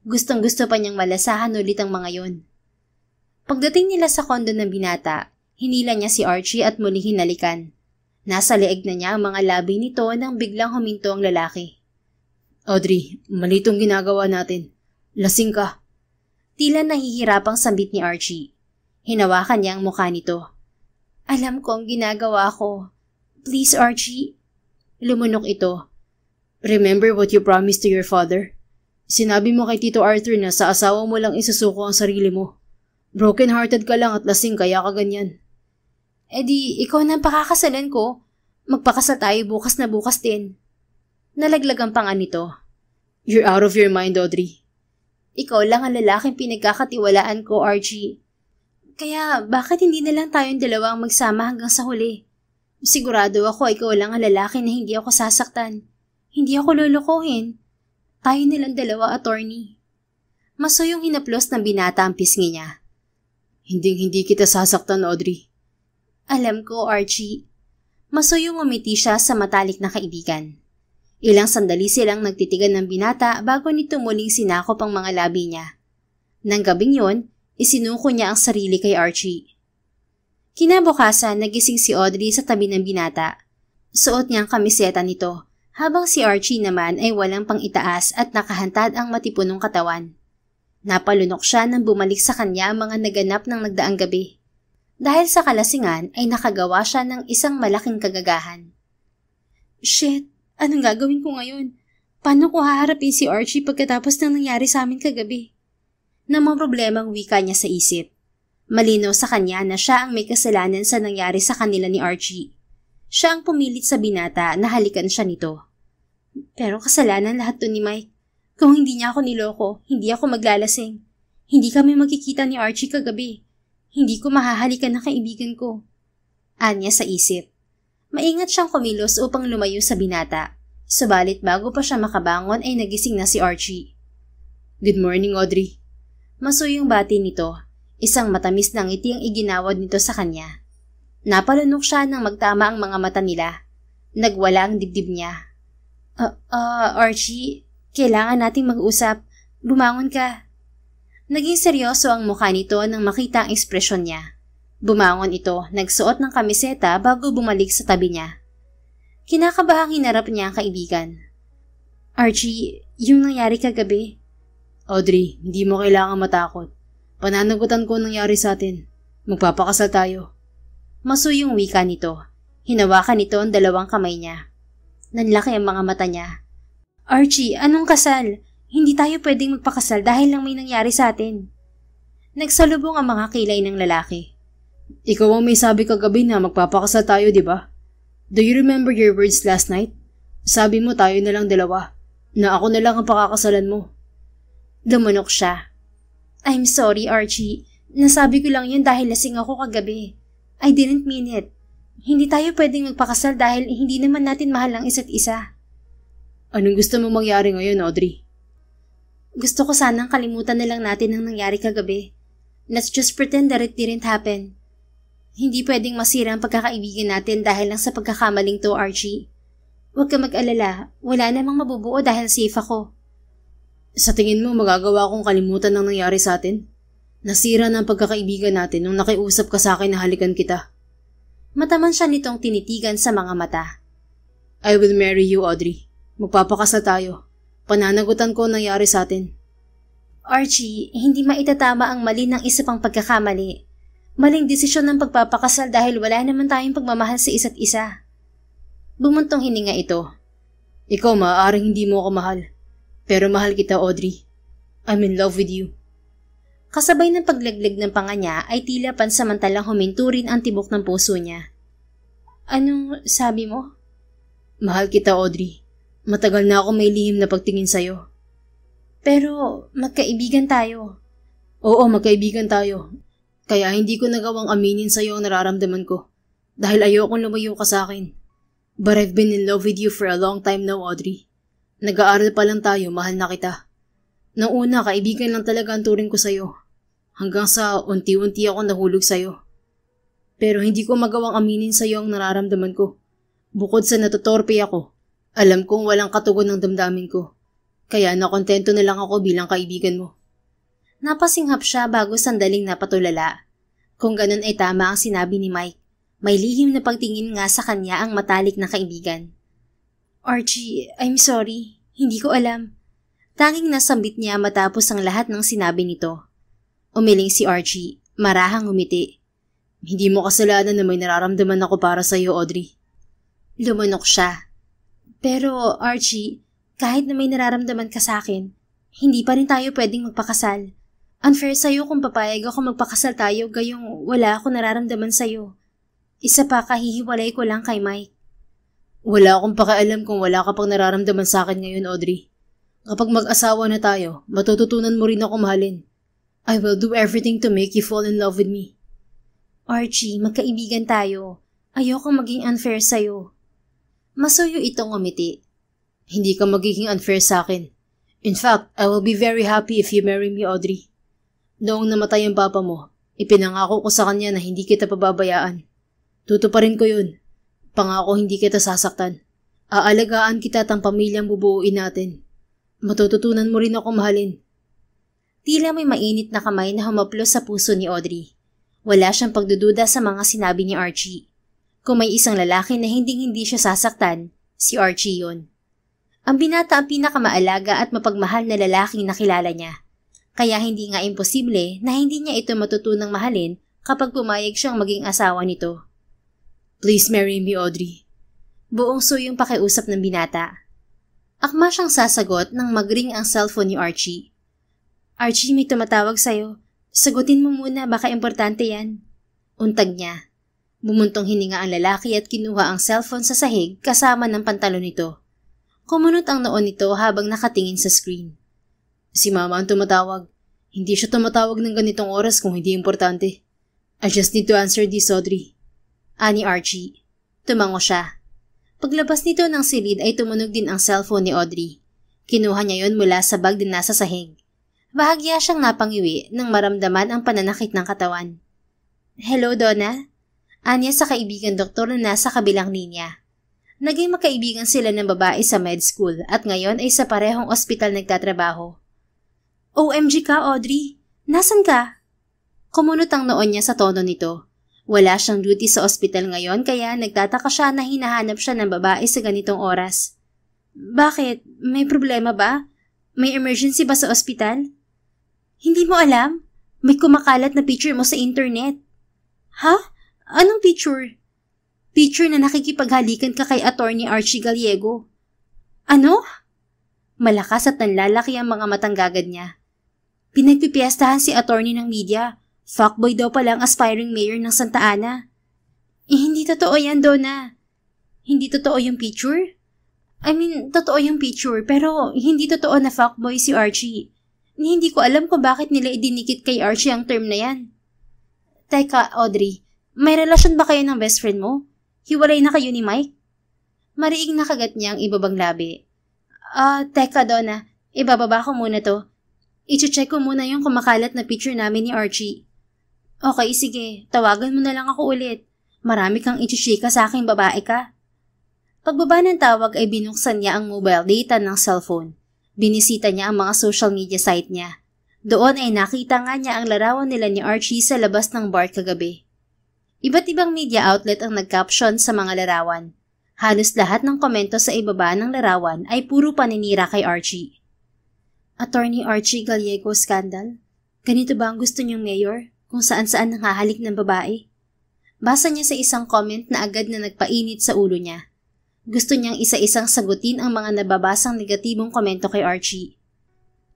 Gustong-gusto pa niyang malasahan ulit ang mga yon. Pagdating nila sa kondo ng binata, hinila niya si Archie at muli hinalikan. Nasa leeg na niya ang mga labi nito nang biglang huminto ang lalaki. Audrey, mali itong ginagawa natin. Lasing ka. Tila nahihirapang sambit ni Archie. Hinawakan niya ang mukha nito. Alam ko ang ginagawa ko. Please, Archie. Lumunok ito. Remember what you promised to your father? Sinabi mo kay Tito Arthur na sa asawa mo lang isusuko ang sarili mo. Broken-hearted ka lang at lasing kaya ka ganyan. Di, ikaw na ang pakakasalan ko. Magpakasal tayo bukas na bukas din. Nalaglag ang panga nito. You're out of your mind, Audrey. Ikaw lang ang lalaking pinagkakatiwalaan ko, Archie. Kaya bakit hindi na lang tayong dalawa ang magsama hanggang sa huli? Sigurado ako ikaw lang ang lalaki na hindi ako sasaktan. Hindi ako lulukuhin. Tayo nilang dalawa, attorney. Masuyong hinaplos ng binata ang pisngi niya. Hindi kita sasaktan, Audrey. Alam ko, Archie. Masuyong umiti siya sa matalik na kaibigan. Ilang sandali silang nagtitigan ng binata bago nito muling sinakop ang mga labi niya. Nang gabing yon, isinuko niya ang sarili kay Archie. Kinabukasan, nagising si Audrey sa tabi ng binata. Suot niya ang kamiseta nito, habang si Archie naman ay walang pang-itaas at nakahantad ang matipunong katawan. Napalunok siya nang bumalik sa kanya ang mga naganap ng nagdaang gabi. Dahil sa kalasingan ay nakagawa siya ng isang malaking kagagahan. Shit! Anong gagawin ko ngayon? Paano ko haharapin si Archie pagkatapos ng nangyari sa amin kagabi? Namang problemang wika niya sa isip. Malinaw sa kanya na siya ang may kasalanan sa nangyari sa kanila ni Archie. Siya ang pumilit sa binata na halikan siya nito. Pero kasalanan lahat to ni Mike. Kung hindi niya ako niloko, hindi ako maglalasing. Hindi kami magkikita ni Archie kagabi. Hindi ko mahahalikan na kaibigan ko. Anya sa isip. Maingat siyang kumilos upang lumayo sa binata. Subalit bago pa siya makabangon ay nagising na si Archie. Good morning, Audrey. Masuyong bati nito, isang matamis na ngiti ang iginawad nito sa kanya. Napalunok siya nang magtama ang mga mata nila. Nagwala ang dibdib niya. Archie, kailangan nating mag-usap. Bumangon ka. Naging seryoso ang mukha nito nang makita ang ekspresyon niya. Bumangon ito, nagsuot ng kamiseta bago bumalik sa tabi niya. Kinakabahang hinarap niya ang kaibigan. Archie, yung nangyari kagabi. Audrey, hindi mo kailangan matakot. Pananagutan ko nangyari sa atin. Magpapakasal tayo. Masuyong wika nito. Hinawakan nito ang dalawang kamay niya. Nanlaki ang mga mata niya. Archie, anong kasal? Hindi tayo pwedeng magpakasal dahil lang may nangyari sa atin. Nagsalubong ang mga kilay ng lalaki. Ikaw ang may sabi kagabi na magpapakasal tayo, di ba? Do you remember your words last night? Sabi mo tayo na lang dalawa, na ako na lang ang pakakasalan mo. Lumunok siya. I'm sorry, Archie. Nasabi ko lang yun dahil lasing ako kagabi. I didn't mean it. Hindi tayo pwedeng magpakasal dahil hindi naman natin mahal ang isa't isa. Anong gusto mo mangyari ngayon, Audrey? Gusto ko sanang kalimutan na lang natin ang nangyari kagabi. Let's just pretend that it didn't happen. Hindi pwedeng masira ang pagkakaibigan natin dahil lang sa pagkakamaling to, Archie. Huwag ka mag-alala. Wala namang mabubuo dahil safe ako. Sa tingin mo magagawa kong kalimutan ang nangyari sa atin? Nasira na ang pagkakaibigan natin nung nakiusap ka sa akin na halikan kita. Mataman siya nitong tinitigan sa mga mata. I will marry you, Audrey. Magpapakasal tayo. Pananagutan ko ang nangyari sa atin. Archie, hindi maitatama ang mali ng isa pang pagkakamali. Maling desisyon ng pagpapakasal dahil wala naman tayong pagmamahal sa isa't isa. Bumuntong hininga ito. Ikaw maaaring hindi mo ako mahal. Pero mahal kita, Audrey. I'm in love with you. Kasabay ng paglaglag ng panga niya ay tila pansamantalang huminto rin ang tibok ng puso niya. Anong sabi mo? Mahal kita, Audrey. Matagal na ako may lihim na pagtingin sa'yo. Pero magkaibigan tayo. Oo, magkaibigan tayo. Kaya hindi ko nagawang aminin sa'yo ang nararamdaman ko. Dahil ayokong lumayo ka sa akin. But I've been in love with you for a long time now, Audrey. Nag-aaral pa lang tayo, mahal na kita. Nang una, kaibigan lang talaga ang turing ko sa'yo. Hanggang sa unti-unti ako nahulog sa'yo. Pero hindi ko magawang aminin sa'yo ang nararamdaman ko. Bukod sa natutorpe ako, alam kong walang katugon ng damdamin ko. Kaya nakontento na lang ako bilang kaibigan mo. Napasinghap siya bago sandaling napatulala. Kung ganun ay tama ang sinabi ni Mike. May lihim na pagtingin nga sa kanya ang matalik na kaibigan. Archie, I'm sorry. Hindi ko alam. Tanging nasambit niya matapos ang lahat ng sinabi nito. Umiling si Archie, marahang umiti. Hindi mo kasalanan na may nararamdaman ako para sa iyo, Audrey. Lumunok siya. Pero Archie, kahit na may nararamdaman ka sa akin, hindi pa rin tayo pwedeng magpakasal. Unfair sa'yo kung papayag ako magpakasal tayo gayong wala ako nararamdaman sa'yo. Isa pa, kahihiwalay ko lang kay Mike. Wala akong pakialam kung wala ka pang nararamdaman sa akin ngayon, Audrey. Kapag mag-asawa na tayo, matututunan mo rin ako mahalin. I will do everything to make you fall in love with me. Archie, magkaibigan tayo. Ayokong maging unfair sa'yo. Masuyo itong umiti. Hindi ka magiging unfair sa akin. In fact, I will be very happy if you marry me, Audrey. Noong namatay ang papa mo, ipinangako ko sa kanya na hindi kita pababayaan. Tutuparin ko yun. Pangako hindi kita sasaktan. Aalagaan kita at ang pamilyang bubuuin natin. Matututunan mo rin ako mahalin. Tila may mainit na kamay na humaplos sa puso ni Audrey. Wala siyang pagdududa sa mga sinabi ni Archie. Kung may isang lalaki na hindi siya sasaktan, si Archie yun. Ang binata ang pinakamaalaga at mapagmahal na lalaking nakilala niya. Kaya hindi nga imposible na hindi niya ito matutunang mahalin kapag pumayag siyang maging asawa nito. Please marry me, Audrey. Buong suyong pakiusap ng binata. Akma siyang sasagot nang magring ang cellphone ni Archie. Archie, may tumatawag sa'yo. Sagutin mo muna, baka importante yan. Untag niya. Bumuntong hininga ang lalaki at kinuha ang cellphone sa sahig kasama ng pantalon nito. Kumunot ang noon nito habang nakatingin sa screen. Si Mama ang tumatawag. Hindi siya tumatawag ng ganitong oras kung hindi importante. I just need to answer this, Audrey. Ani Archie. Tumango siya. Paglabas nito ng silid ay tumunog din ang cellphone ni Audrey. Kinuha niya yon mula sa bag na nasa sahig. Bahagya siyang napangiwi nang maramdaman ang pananakit ng katawan. Hello, Donna? Anya sa kaibigan doktor na nasa kabilang linya. Naging magkaibigan sila ng babae sa med school at ngayon ay sa parehong ospital nagtatrabaho. OMG ka, Audrey! Nasaan ka? Kumunot ang noon niya sa tono nito. Wala siyang duty sa ospital ngayon kaya nagtataka siya na hinahanap siya ng babae sa ganitong oras. Bakit? May problema ba? May emergency ba sa ospital? Hindi mo alam? May kumakalat na picture mo sa internet. Ha? Anong picture? Picture na nakikipaghalikan ka kay Attorney Archie Gallego. Ano? Malakas at nanlalaki ang mga matang gagad niya. Pinagpipiestahan si attorney ng media. Fuckboy daw pala ang aspiring mayor ng Santa Ana. Hindi totoo yan, Donna. Hindi totoo yung picture? Totoo yung picture pero hindi totoo na fuckboy si Archie. Hindi ko alam kung bakit nila idinikit kay Archie ang term na yan. Teka, Audrey, may relasyon ba kayo ng best friend mo? Hiwalay na kayo ni Mike? Mariing nakagat niya ang ibabang labi. Teka, Donna, ibababa ko muna to. I-check ko muna yung kumakalat na picture namin ni Archie. Okay, sige. Tawagan mo na lang ako ulit. Marami kang i-chika sa aking babae ka. Pagbaba ng tawag ay binuksan niya ang mobile data ng cellphone. Binisita niya ang mga social media site niya. Doon ay nakita nga niya ang larawan nila ni Archie sa labas ng bar kagabi. Iba't ibang media outlet ang nag-caption sa mga larawan. Halos lahat ng komento sa ibaba ng larawan ay puro paninira kay Archie. Attorney Archie Gallego scandal? Ganito ba ang gusto niyong mayor? Kung saan-saan nangahalik ng babae? Basa niya sa isang comment na agad na nagpainit sa ulo niya. Gusto niyang isa-isang sagutin ang mga nababasang negatibong komento kay Archie.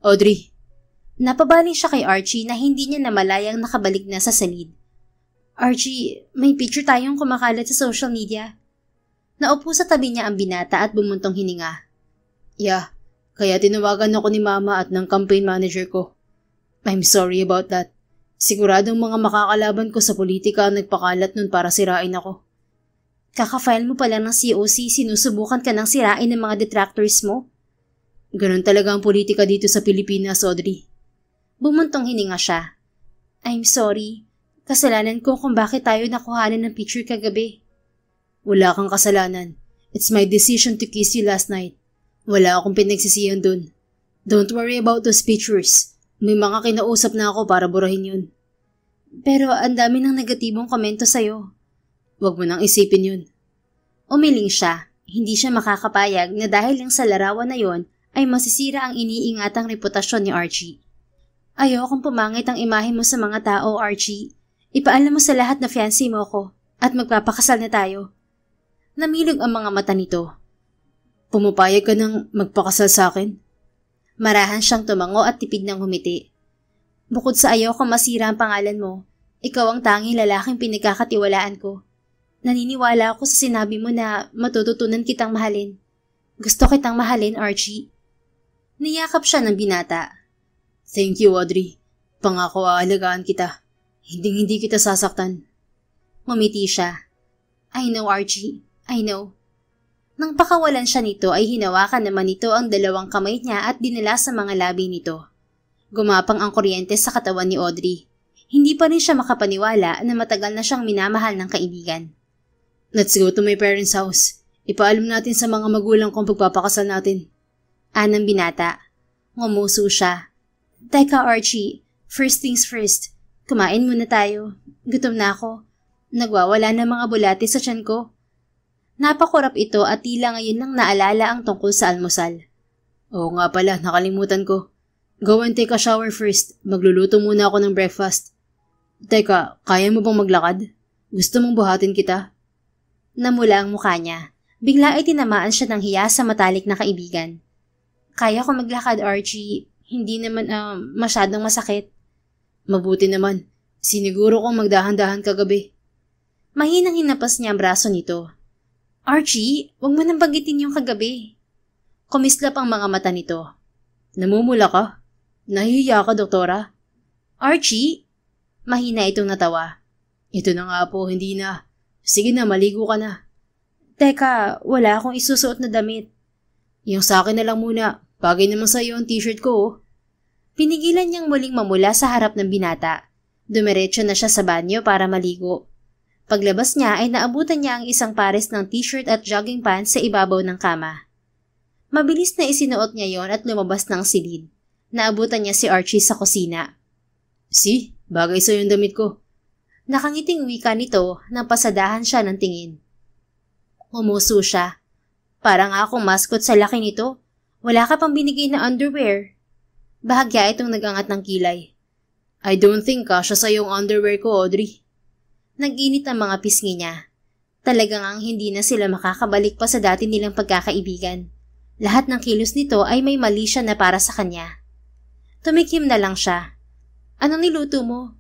Audrey. Napabaling siya kay Archie na hindi niya namalayang nakabalik na sa salid. Archie, may picture tayong kumakalat sa social media. Naupo sa tabi niya ang binata at bumuntong hininga. Yeah. Kaya tinawagan ako ni Mama at ng campaign manager ko. I'm sorry about that. Siguradong mga makakalaban ko sa politika ang nagpakalat nun para sirain ako. Kaka-file mo pala ng COC, sinusubukan ka ng sirain ng mga detractors mo? Ganun talaga ang politika dito sa Pilipinas, Audrey. Bumuntong hininga siya. I'm sorry. Kasalanan ko kung bakit tayo nakuhanan ng picture kagabi. Wala kang kasalanan. It's my decision to kiss you last night. Wala akong pinagsisihan dun. Don't worry about those pictures. May mga kinausap na ako para burahin yun. Pero ang dami ng negatibong komento sa'yo. Huwag mo nang isipin yun. Umiling siya. Hindi siya makakapayag na dahil lang sa larawan na yon ay masisira ang iniingatang reputasyon ni Archie. Ayokong pumangit ang imahe mo sa mga tao, Archie. Ipaalam mo sa lahat na fiancé mo ko at magpapakasal na tayo. Namilog ang mga mata nito. Pumapayag ka ng magpakasal sa akin? Marahan siyang tumango at tipid ng humiti. Bukod sa ayaw kong masira ang pangalan mo, ikaw ang tanging lalaking pinagkakatiwalaan ko. Naniniwala ako sa sinabi mo na matututunan kitang mahalin. Gusto kitang mahalin, Archie. Niyakap siya ng binata. Thank you, Audrey. Pangako aalagaan kita. Hindi kita sasaktan. Ngumiti siya. I know, Archie. I know. Nang pakawalan siya nito ay hinawakan naman nito ang dalawang kamay niya at dinala sa mga labi nito. Gumapang ang kuryente sa katawan ni Audrey. Hindi pa rin siya makapaniwala na matagal na siyang minamahal ng kaibigan. Let's go to my parents' house. Ipaalam natin sa mga magulang kung pagpapakasal natin. Anang binata. Ngumuso siya. Teka Archie, first things first. Kumain muna tayo. Gutom na ako. Nagwawala na mga bulati sa tiyan ko. Napakurap ito at tila ngayon lang naalala ang tungkol sa almusal. Oo nga pala, nakalimutan ko. Go and take a shower first. Magluluto muna ako ng breakfast. Teka, kaya mo bang maglakad? Gusto mong buhatin kita? Namula ang mukha niya. Bigla ay tinamaan siya ng hiya sa matalik na kaibigan. Kaya ko maglakad, Archie. Hindi naman masyadong masakit. Mabuti naman. Siniguro kong magdahan-dahan kagabi. Mahinang hinapas niya ang braso nito. Archie, huwag mo nang banggitin yung kagabi. Kumislap ang mga mata nito. Namumula ka? Nahihiya ka, doktora? Archie? Mahina itong natawa. Ito na nga po, hindi na. Sige na, maligo ka na. Teka, wala akong isusuot na damit. Yung sa akin na lang muna. Bagay naman sa'yo ang t-shirt ko oh. Pinigilan niyang muling mamula sa harap ng binata. Dumiretso na siya sa banyo para maligo. Paglabas niya ay naabutan niya ang isang pares ng t-shirt at jogging pants sa ibabaw ng kama. Mabilis na isinuot niya yon at lumabas ng silid. Naabutan niya si Archie sa kusina. See? Bagay sa'yo yung damit ko. Nakangiting wika nito nang pasadahan siya ng tingin. Umuso siya. Parang akong mascot sa laki nito. Wala ka pang binigay na underwear. Bahagya itong nagangat ng kilay. I don't think kasya sa yung underwear ko, Audrey. Nag-init ang mga pisngi niya. Talagang ang hindi na sila makakabalik pa sa dati nilang pagkakaibigan. Lahat ng kilos nito ay may mali siya na para sa kanya. Tumikim na lang siya. Anong niluto mo?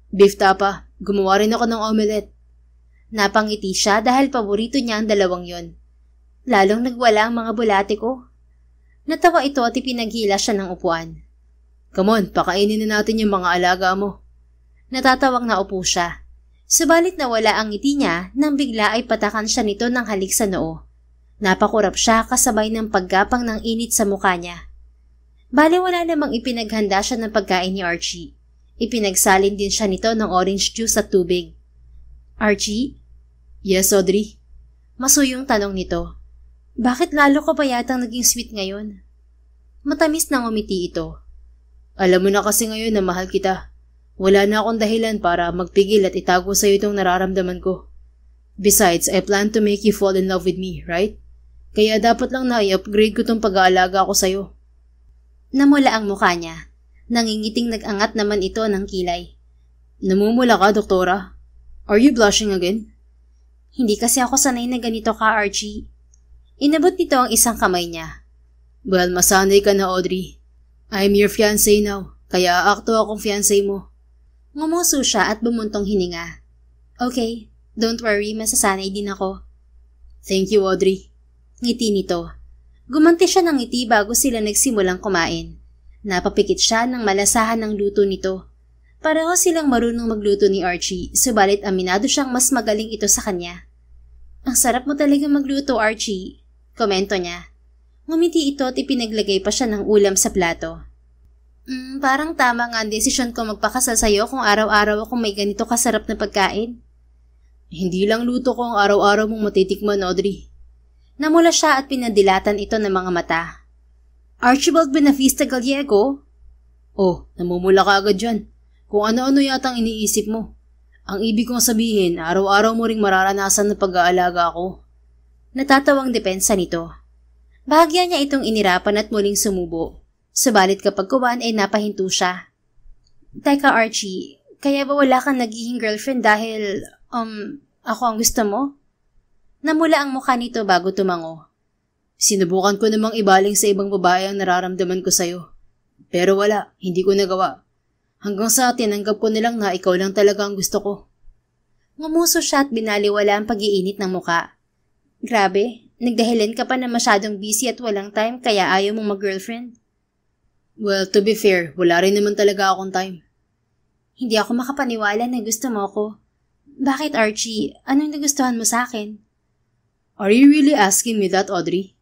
Beef tapa. Gumawa rin ako ng omelette. Napangiti siya dahil paborito niya ang dalawang yon. Lalong nagwala ang mga bulate ko. Natawa ito at ipinaghila siya ng upuan. Come on, pakainin na natin yung mga alaga mo. Natatawang naupo siya. Subalit nawala ang ngiti niya nang bigla ay patakan siya nito ng halik sa noo. Napakurap siya kasabay ng paggapang ng init sa mukha niya. Bale wala namang ipinaghanda siya ng pagkain ni Archie. Ipinagsalin din siya nito ng orange juice at tubig. Archie? Yes, Audrey? Masuyong tanong nito. Bakit lalo ka ba yatang naging sweet ngayon? Matamis na ngumiti ito. Alam mo na kasi ngayon na mahal kita. Wala na akong dahilan para magpigil at itago sa'yo itong nararamdaman ko. Besides, I plan to make you fall in love with me, right? Kaya dapat lang na i-upgrade ko tong pag-aalaga ko sa'yo. Namula ang mukha niya. Nangingiting nag-angat naman ito ng kilay. Namumula ka, doktora? Are you blushing again? Hindi kasi ako sanay na ganito ka, Archie. Inabot nito ang isang kamay niya. Well, masanay ka na, Audrey. I'm your fiancé now, kaya akto akong fiancé mo. Ngumuso siya at bumuntong hininga. Okay, don't worry, masasanay din ako. Thank you, Audrey. Ngiti nito. Gumanti siya ng ngiti bago sila nagsimulang kumain. Napapikit siya ng malasahan ng luto nito. Pareho silang marunong magluto ni Archie, subalit aminado siyang mas magaling ito sa kanya. Ang sarap mo talaga magluto, Archie. Komento niya. Ngumiti ito at ipinaglagay pa siya ng ulam sa plato. Parang tama nga ang desisyon ko magpakasal sa'yo kung araw-araw akong may ganito kasarap na pagkain. Hindi lang luto ko ang araw-araw mong matitikman, Audrey. Namula siya at pinadilatan ito ng mga mata. Archibald Benavista Gallego? Oh, namumula ka agad dyan. Kung ano-ano yatang iniisip mo. Ang ibig kong sabihin, araw-araw mo ring mararanasan na pag-aalaga ako. Natatawang depensa nito. Bahagya niya itong inirapan at muling sumubo. Subalit kapag kuwan ay napahinto siya. Teka Archie, kaya ba wala kang nagiging girlfriend dahil, ako ang gusto mo? Namula ang mukha nito bago tumango. Sinubukan ko namang ibaling sa ibang babae ang nararamdaman ko sa'yo. Pero wala, hindi ko nagawa. Hanggang sa tinanggap ko nilang na ikaw lang talaga ang gusto ko. Ngumuso siya at binaliwala ang pag-iinit ng muka. Grabe, nagdahilan ka pa na masyadong busy at walang time kaya ayaw mong mag-girlfriend? Well, to be fair, wala rin naman talaga akong time. Hindi ako makapaniwala na gusto mo ako. Bakit Archie? Anong nagustuhan mo sa akin? Are you really asking me that, Audrey?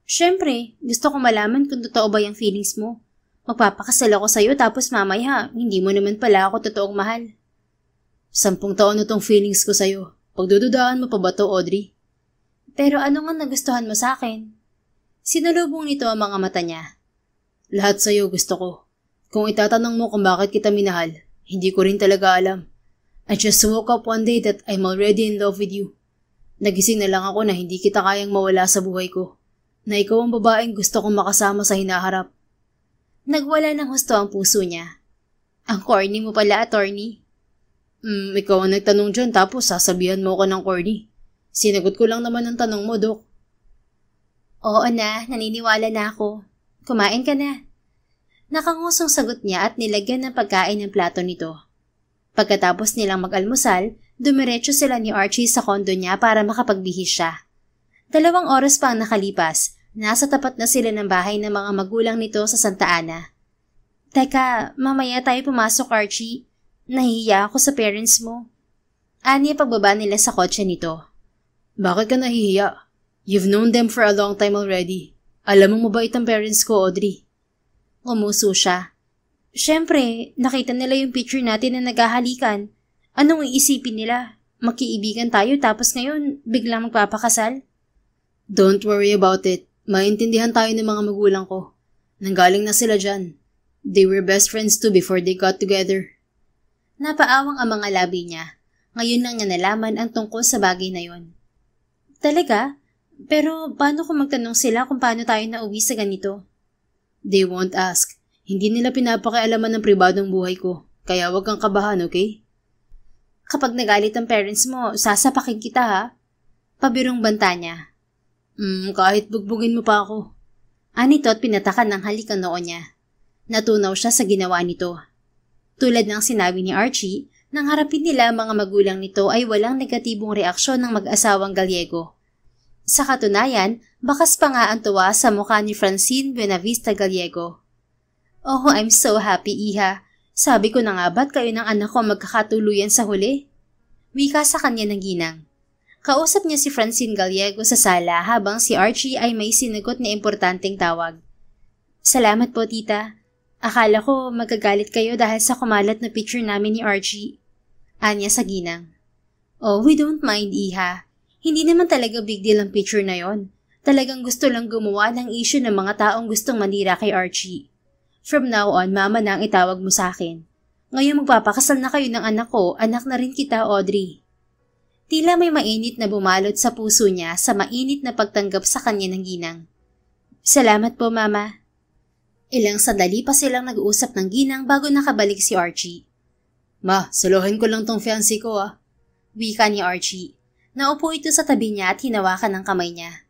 Siyempre, gusto ko malaman kung totoo ba yung feelings mo. Magpapakasal ako sa'yo tapos mamaya, hindi mo naman pala ako totoong mahal. 10 taon na tong feelings ko sa'yo. Pagdududaan mo pa ba to, Audrey? Pero ano nga nagustuhan mo sa akin? Sinulubong nito ang mga mata niya. Lahat sa'yo gusto ko. Kung itatanong mo kung bakit kita minahal, hindi ko rin talaga alam. I just woke up one day that I'm already in love with you. Nagising na lang ako na hindi kita kayang mawala sa buhay ko. Na ikaw ang babaeng gusto kong makasama sa hinaharap. Nagwala ng husto ang puso niya. Ang corny mo pala, attorney. Ikaw ang nagtanong dyan tapos sasabihan mo ko ng corny. Sinagot ko lang naman ang tanong mo, Dok. Oo na, naniniwala na ako. Kumain ka na. Nakangusong sagot niya at nilagyan ng pagkain ng plato nito. Pagkatapos nilang mag-almusal, dumiretso sila ni Archie sa kondo niya para makapagbihis siya. 2 oras pa ang nakalipas, nasa tapat na sila ng bahay ng mga magulang nito sa Santa Ana. Teka, mamaya tayo pumasok, Archie. Nahihiya ako sa parents mo. Anya pagbaba nila sa kotse nito. Bakit ka nahihiya? You've known them for a long time already. Alam mong mabait ang parents ko, Audrey. Umuso siya. Siyempre, nakita nila yung picture natin na naghahalikan. Anong iisipin nila? Magkiibigan tayo tapos ngayon biglang magpapakasal? Don't worry about it. Maintindihan tayo ng mga magulang ko. Nanggaling na sila dyan. They were best friends too before they got together. Napaawang ang mga labi niya. Ngayon lang niya nalaman ang tungkol sa bagay na yon. Talaga? Pero paano kung magtanong sila kung paano tayo nauwi sa ganito? They won't ask. Hindi nila pinapakialaman ng pribadong buhay ko. Kaya wag kang kabahan, okay? Kapag nagalit ang parents mo, sasapakin kita ha? Pabirong banta niya. Kahit bugbugin mo pa ako. Anito at pinatakan ng halik ang noo niya. Natunaw siya sa ginawa nito. Tulad ng sinabi ni Archie, nang harapin nila mga magulang nito ay walang negatibong reaksyon ng mag-asawang Gallego. Sa katunayan, bakas pa nga ang tuwa sa mukha ni Francine Buenavista Gallego. Oh, I'm so happy, Iha. Sabi ko na nga ba't kayo ng anak ko magkakatuluyan sa huli? Wika sa kanya ng ginang. Kausap niya si Francine Gallego sa sala habang si Archie ay may sinagot na importanteng tawag. Salamat po, tita. Akala ko magagalit kayo dahil sa kumalat na picture namin ni Archie. Anya sa ginang. Oh, we don't mind, Iha. Hindi naman talaga big deal ang picture na yon. Talagang gusto lang gumawa ng issue ng mga taong gustong manira kay Archie. From now on, mama na ang itawag mo sa akin. Ngayon magpapakasal na kayo ng anak ko, anak na rin kita, Audrey. Tila may mainit na bumalot sa puso niya sa mainit na pagtanggap sa kanya ng ginang. Salamat po, mama. Ilang sandali pa silang nag-uusap ng ginang bago nakabalik si Archie. Ma, saluhin ko lang tong fiancé ko ah. Wika ni Archie. Naupo ito sa tabi niya at hinawakan ng kamay niya.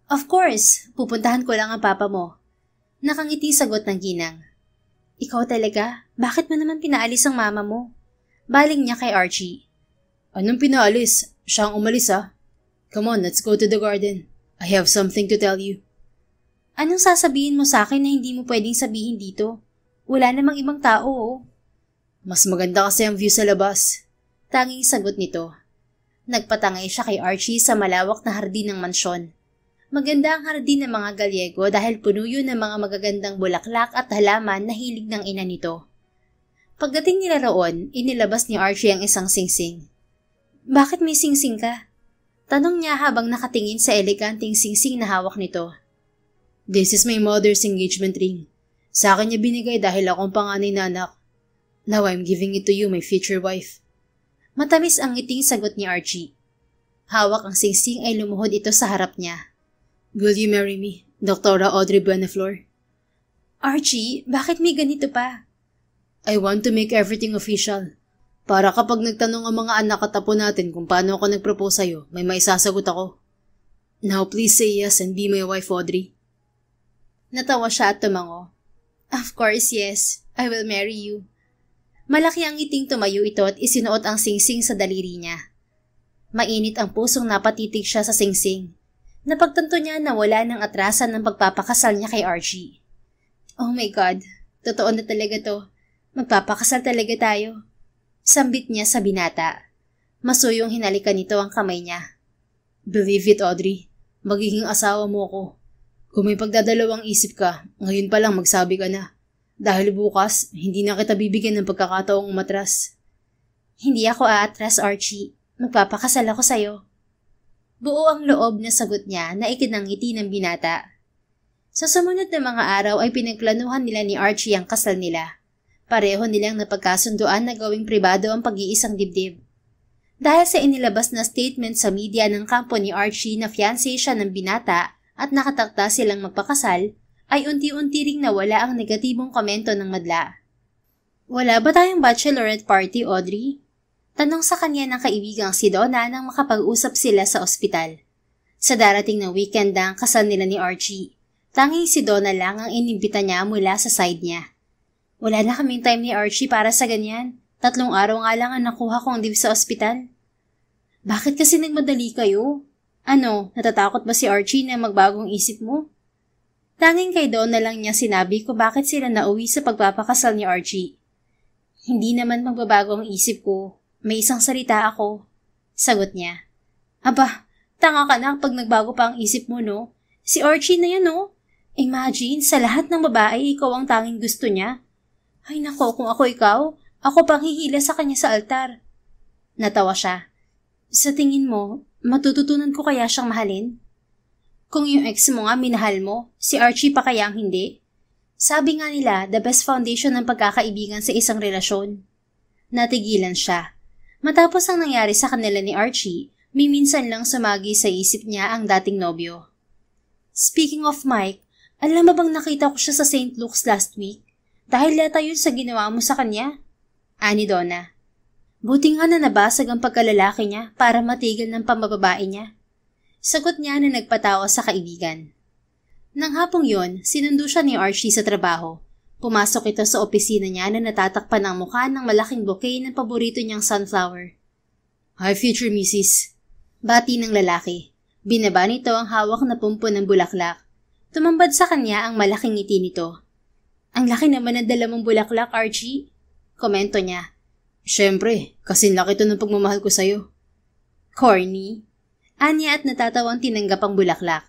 Of course, pupuntahan ko lang ang papa mo. Nakangiti sagot ng ginang. Ikaw talaga? Bakit mo naman pinaalis ang mama mo? Baling niya kay Archie. Anong pinaalis? Siya ang umalis ah. Come on, let's go to the garden. I have something to tell you. Anong sasabihin mo sa akin na hindi mo pwedeng sabihin dito? Wala namang ibang tao oh. Mas maganda kasi ang view sa labas. Tanging sagot nito. Nagpatangay siya kay Archie sa malawak na hardin ng mansyon. Maganda ang hardin ng mga Gallego dahil puno yun ng mga magagandang bulaklak at halaman na hilig ng ina nito. Pagdating nila roon, inilabas ni Archie ang isang singsing. Bakit may singsing ka? Tanong niya habang nakatingin sa eleganteng singsing na hawak nito. This is my mother's engagement ring. Sa akin niya binigay dahil akong panganay na anak. Now I'm giving it to you, my future wife. Matamis ang ngiting sagot ni Archie. Hawak ang singsing ay lumuhod ito sa harap niya. Will you marry me, Dr. Audrey Buenaflor? Archie, bakit may ganito pa? I want to make everything official. Para kapag nagtanong ang mga anak at apo natin kung paano ako nag-propose sa'yo, may maisasagot ako. Now please say yes and be my wife, Audrey. Natawa siya at tumango. Of course, yes. I will marry you. Malaki ang ngiting tumayo ito at isinuot ang singsing sa daliri niya. Mainit ang pusong napatitig siya sa singsing. Napagtanto niya na wala ng atrasan ng pagpapakasal niya kay Archie. Oh my God, totoo na talaga to. Magpapakasal talaga tayo. Sambit niya sa binata. Masuyong hinalikan nito ang kamay niya. Believe it, Audrey. Magiging asawa mo ko. Kung may pagdadalawang isip ka, ngayon pa lang magsabi ka na. Dahil bukas, hindi na kita bibigyan ng pagkakataong umatras. Hindi ako aatras, Archie. Magpapakasal ako sa'yo. Buo ang loob na sagot niya na ikinangiti ng binata. Sa sumunod na mga araw ay pinagplanuhan nila ni Archie ang kasal nila. Pareho nilang napagkasunduan na gawing pribado ang pag-iisang dibdib. Dahil sa inilabas na statement sa media ng kampo ni Archie na fiancé siya ng binata at nakatakda silang magpakasal, ay unti-unti ring nawala ang negatibong komento ng madla. Wala ba tayong bachelorette party, Audrey? Tanong sa kanya ng kaibigang si Donna nang makapag-usap sila sa ospital. Sa darating na weekend na ang kasal nila ni Archie, tanging si Donna lang ang inimbita niya mula sa side niya. Wala na kaming time ni Archie para sa ganyan. 3 araw nga lang ang nakuha kong leave sa ospital. Bakit kasi nagmadali kayo? Ano, natatakot ba si Archie na magbagong isip mo? Tanging kay Donna lang niya sinabi ko bakit sila nauwi sa pagpapakasal ni Archie. Hindi naman magbabago ang isip ko. May isang salita ako. Sagot niya. Aba, Tanga ka na pag nagbago pa ang isip mo, no? Si Archie na yan, no? Imagine, sa lahat ng babae, ikaw ang tanging gusto niya. Ay nako, kung ako ikaw, ako pang hihila sa kanya sa altar. Natawa siya. Sa tingin mo, matututunan ko kaya siyang mahalin? Kung yung ex mo nga minahal mo, si Archie pa kaya ang hindi? Sabi nga nila, the best foundation ng pagkakaibigan sa isang relasyon. Natigilan siya. Matapos ang nangyari sa kanila ni Archie, minsan lang sumagi sa isip niya ang dating nobyo. Speaking of Mike, alam mo bang nakita ko siya sa St. Luke's last week? Dahil yata yun sa ginawa mo sa kanya? Ani Donna. Buti nga na nabasag ang pagkalalaki niya para matigil ng pambababae niya. Sagot niya na nagpatawa sa kaibigan. Nang hapong yon, sinundo siya ni Archie sa trabaho. Pumasok ito sa opisina niya na natatakpan ang mukha ng malaking bouquet ng paborito niyang sunflower. Hi, future Mrs. Bati ng lalaki. Binaba nito ang hawak na pumpo ng bulaklak. Tumambad sa kanya ang malaking ngiti nito. Ang laki naman ng dala mong bulaklak, Archie. Komento niya. Siyempre, kasi laki to ng pagmamahal ko sa'yo. Corny. Anya at natatawang tinanggap ang bulaklak.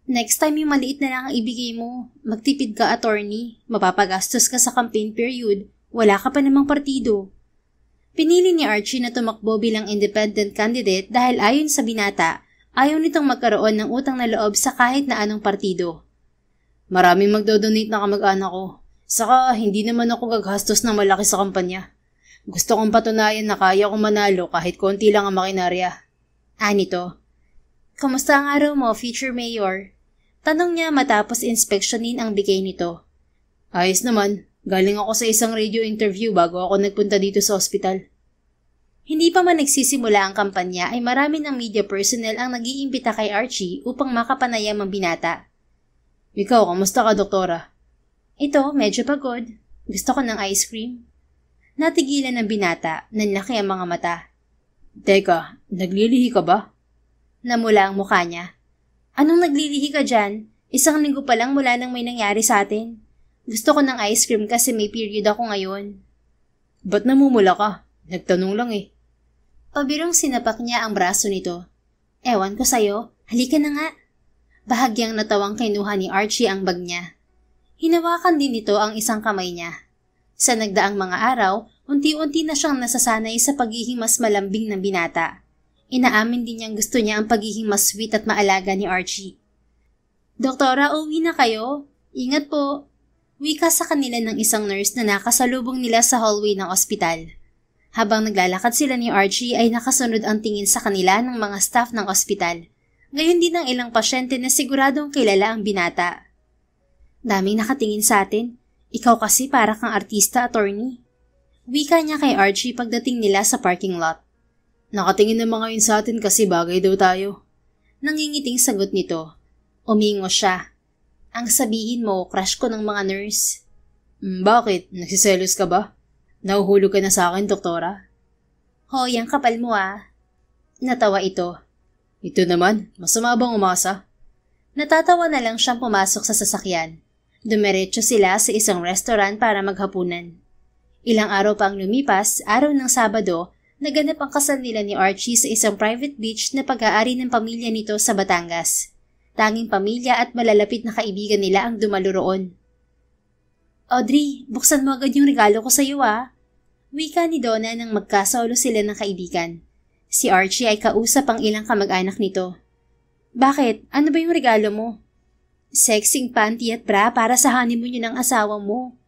Next time yung maliit na lang ang ibigay mo, magtipid ka, attorney. Mapapagastos ka sa campaign period. Wala ka pa namang partido. Pinili ni Archie na tumakbo bilang independent candidate dahil ayon sa binata, ayaw nitong magkaroon ng utang na loob sa kahit na anong partido. Maraming magdodonate na kamag-anak ko. Saka hindi naman ako gagastos ng malaki sa kampanya. Gusto kong patunayan na kaya kong manalo kahit konti lang ang makinarya. Anito. Kumusta ang araw mo, future mayor? Tanong niya matapos inspeksyonin ang bigay nito. Ayos naman. Galing ako sa isang radio interview bago ako nagpunta dito sa ospital. Hindi pa man nagsisimula ang kampanya ay marami ng media personnel ang nag-iimbita kay Archie upang makapanayam ang binata. Ikaw, kamusta ka, doktora? Ito, medyo pagod. Gusto ko ng ice cream. Natigilan ng binata, nanlaki ang mga mata. Teka, naglilihi ka ba? Namula ang mukha niya. Anong naglilihi ka dyan? Isang linggo pa lang mula nang may nangyari sa atin. Gusto ko ng ice cream kasi may period ako ngayon. Ba't namumula ka? Nagtanong lang eh. Pabirong sinapak niya ang braso nito. Ewan ko sa'yo, halika na nga. Bahagyang natawang kinuha ni Archie ang bag niya. Hinawakan din nito ang isang kamay niya. Sa nagdaang mga araw, unti-unti na siyang nasasanay sa pagiging mas malambing ng binata. Inaamin din niyang gusto niya ang pagiging mas sweet at maalaga ni Archie. Doktora, uwi na kayo? Ingat po. Wika sa kanila ng isang nurse na nakasalubong nila sa hallway ng ospital. Habang naglalakad sila ni Archie ay nakasunod ang tingin sa kanila ng mga staff ng ospital. Ngayon din ang ilang pasyente na siguradong kilala ang binata. Daming nakatingin sa atin. Ikaw kasi para kang artista, attorney. Wika niya kay Archie pagdating nila sa parking lot. Nakatingin na mga yun sa atin kasi bagay daw tayo. Nangingiting sagot nito. Umingo siya. Ang sabihin mo, crush ko ng mga nurse. Bakit? Nagsiselos ka ba? Nahuhulog ka na sa akin, doktora? Hoy, ang kapal mo ah. Natawa ito. Ito naman, masama bang umasa? Natatawa na lang siyang pumasok sa sasakyan. Dumiretso sila sa isang restaurant para maghapunan. Ilang araw pang lumipas, araw ng Sabado, naganap ang kasal nila ni Archie sa isang private beach na pag-aari ng pamilya nito sa Batangas. Tanging pamilya at malalapit na kaibigan nila ang dumalo roon. Audrey, buksan mo agad yung regalo ko sa iyo ah. Wika ni Donna nang magkasolo sila ng kaibigan. Si Archie ay kausap ang ilang kamag-anak nito. Bakit? Ano ba yung regalo mo? Sexing panty at bra para sa honeymoon niyo ng asawa mo.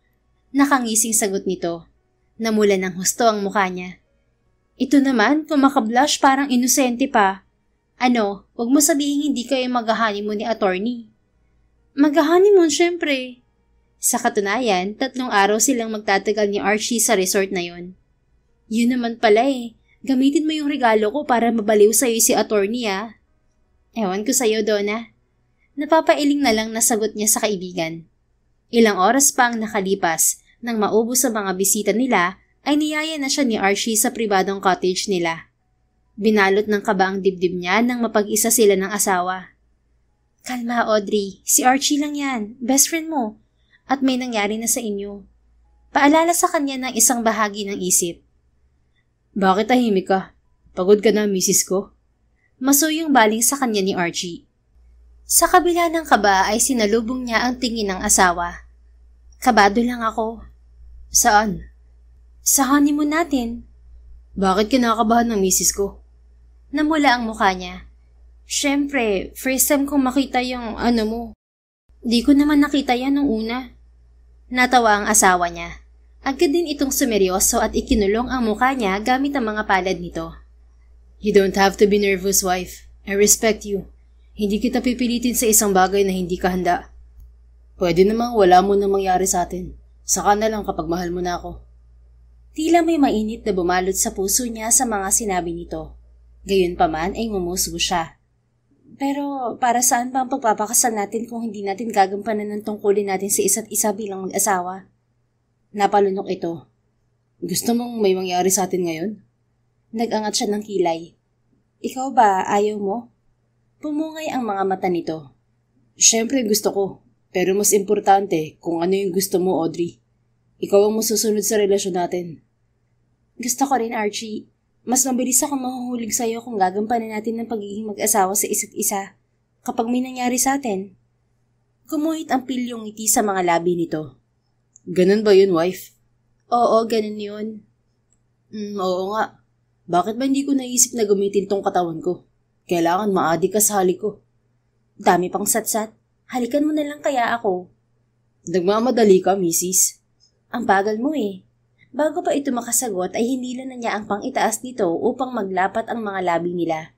Nakangising sagot nito. Namula ng husto ang mukha niya. Ito naman, kung makablush parang inosente pa. Ano, wag mo sabihin hindi kayo mag-honeymoon ni attorney. Mag-honeymoon syempre. Sa katunayan, 3 araw silang magtatagal ni Archie sa resort na yon. Yun naman pala eh. Gamitin mo yung regalo ko para mabaliw sa'yo si attorney ah. Ewan ko sa'yo, Donna. Napapailing na lang nasagot niya sa kaibigan. Ilang oras pa ang nakalipas, nang maubos ang mga bisita nila, ay niyaya na siya ni Archie sa pribadong cottage nila. Binalot ng kaba ang dibdib niya nang mapag-isa sila ng asawa. Kalma, Audrey. Si Archie lang yan. Best friend mo. At may nangyari na sa inyo. Paalala sa kanya ng isang bahagi ng isip. Bakit tahimik ka? Pagod ka na, misis ko? Masuyong baling sa kanya ni Archie. Sa kabila ng kaba ay sinalubong niya ang tingin ng asawa. Kabado lang ako. Saan? Sa honeymoon natin. Bakit kinakabahan ng misis ko? Namula ang mukha niya. Siyempre, first time kong makita yung mo. Di ko naman nakita yan nung una. Natawa ang asawa niya. Agad din itong sumeryoso at ikinulong ang mukha niya gamit ang mga palad nito. You don't have to be nervous, wife. I respect you. Hindi kita pipilitin sa isang bagay na hindi ka handa. Pwede namang wala mo na mangyari sa atin. Saka na lang kapag mahal mo na ako. Tila may mainit na bumalot sa puso niya sa mga sinabi nito. Gayunpaman ay ngumusgo siya. Pero para saan ba ang pagpapakasal natin kung hindi natin gagampanan ng tungkulin natin sa isa't isa bilang mag-asawa? Napalunok ito. Gusto mong may mangyari sa atin ngayon? Nag-angat siya ng kilay. Ikaw ba, ayaw mo? Pumungay ang mga mata nito. Siyempre gusto ko, pero mas importante kung ano yung gusto mo, Audrey. Ikaw ang masusunod sa relasyon natin. Gusto ko rin, Archie. Mas mabilis ako mahuhulig sa'yo kung gagampanan natin ng pagiging mag-asawa sa isa't isa kapag may nangyari sa atin. Gumuhit ang pilyong ngiti sa mga labi nito. Ganun ba yun, wife? Oo, ganun yun. Oo nga. Bakit ba hindi ko naisip na gamitin tong katawan ko? Kailangan maadi ka sa halik ko. Dami pang satsat. Halikan mo na lang kaya ako. Nagmamadali ka, misis. Ang bagal mo eh. Bago pa ito makasagot ay hinilan na niya ang pang-itaas nito upang maglapat ang mga labi nila.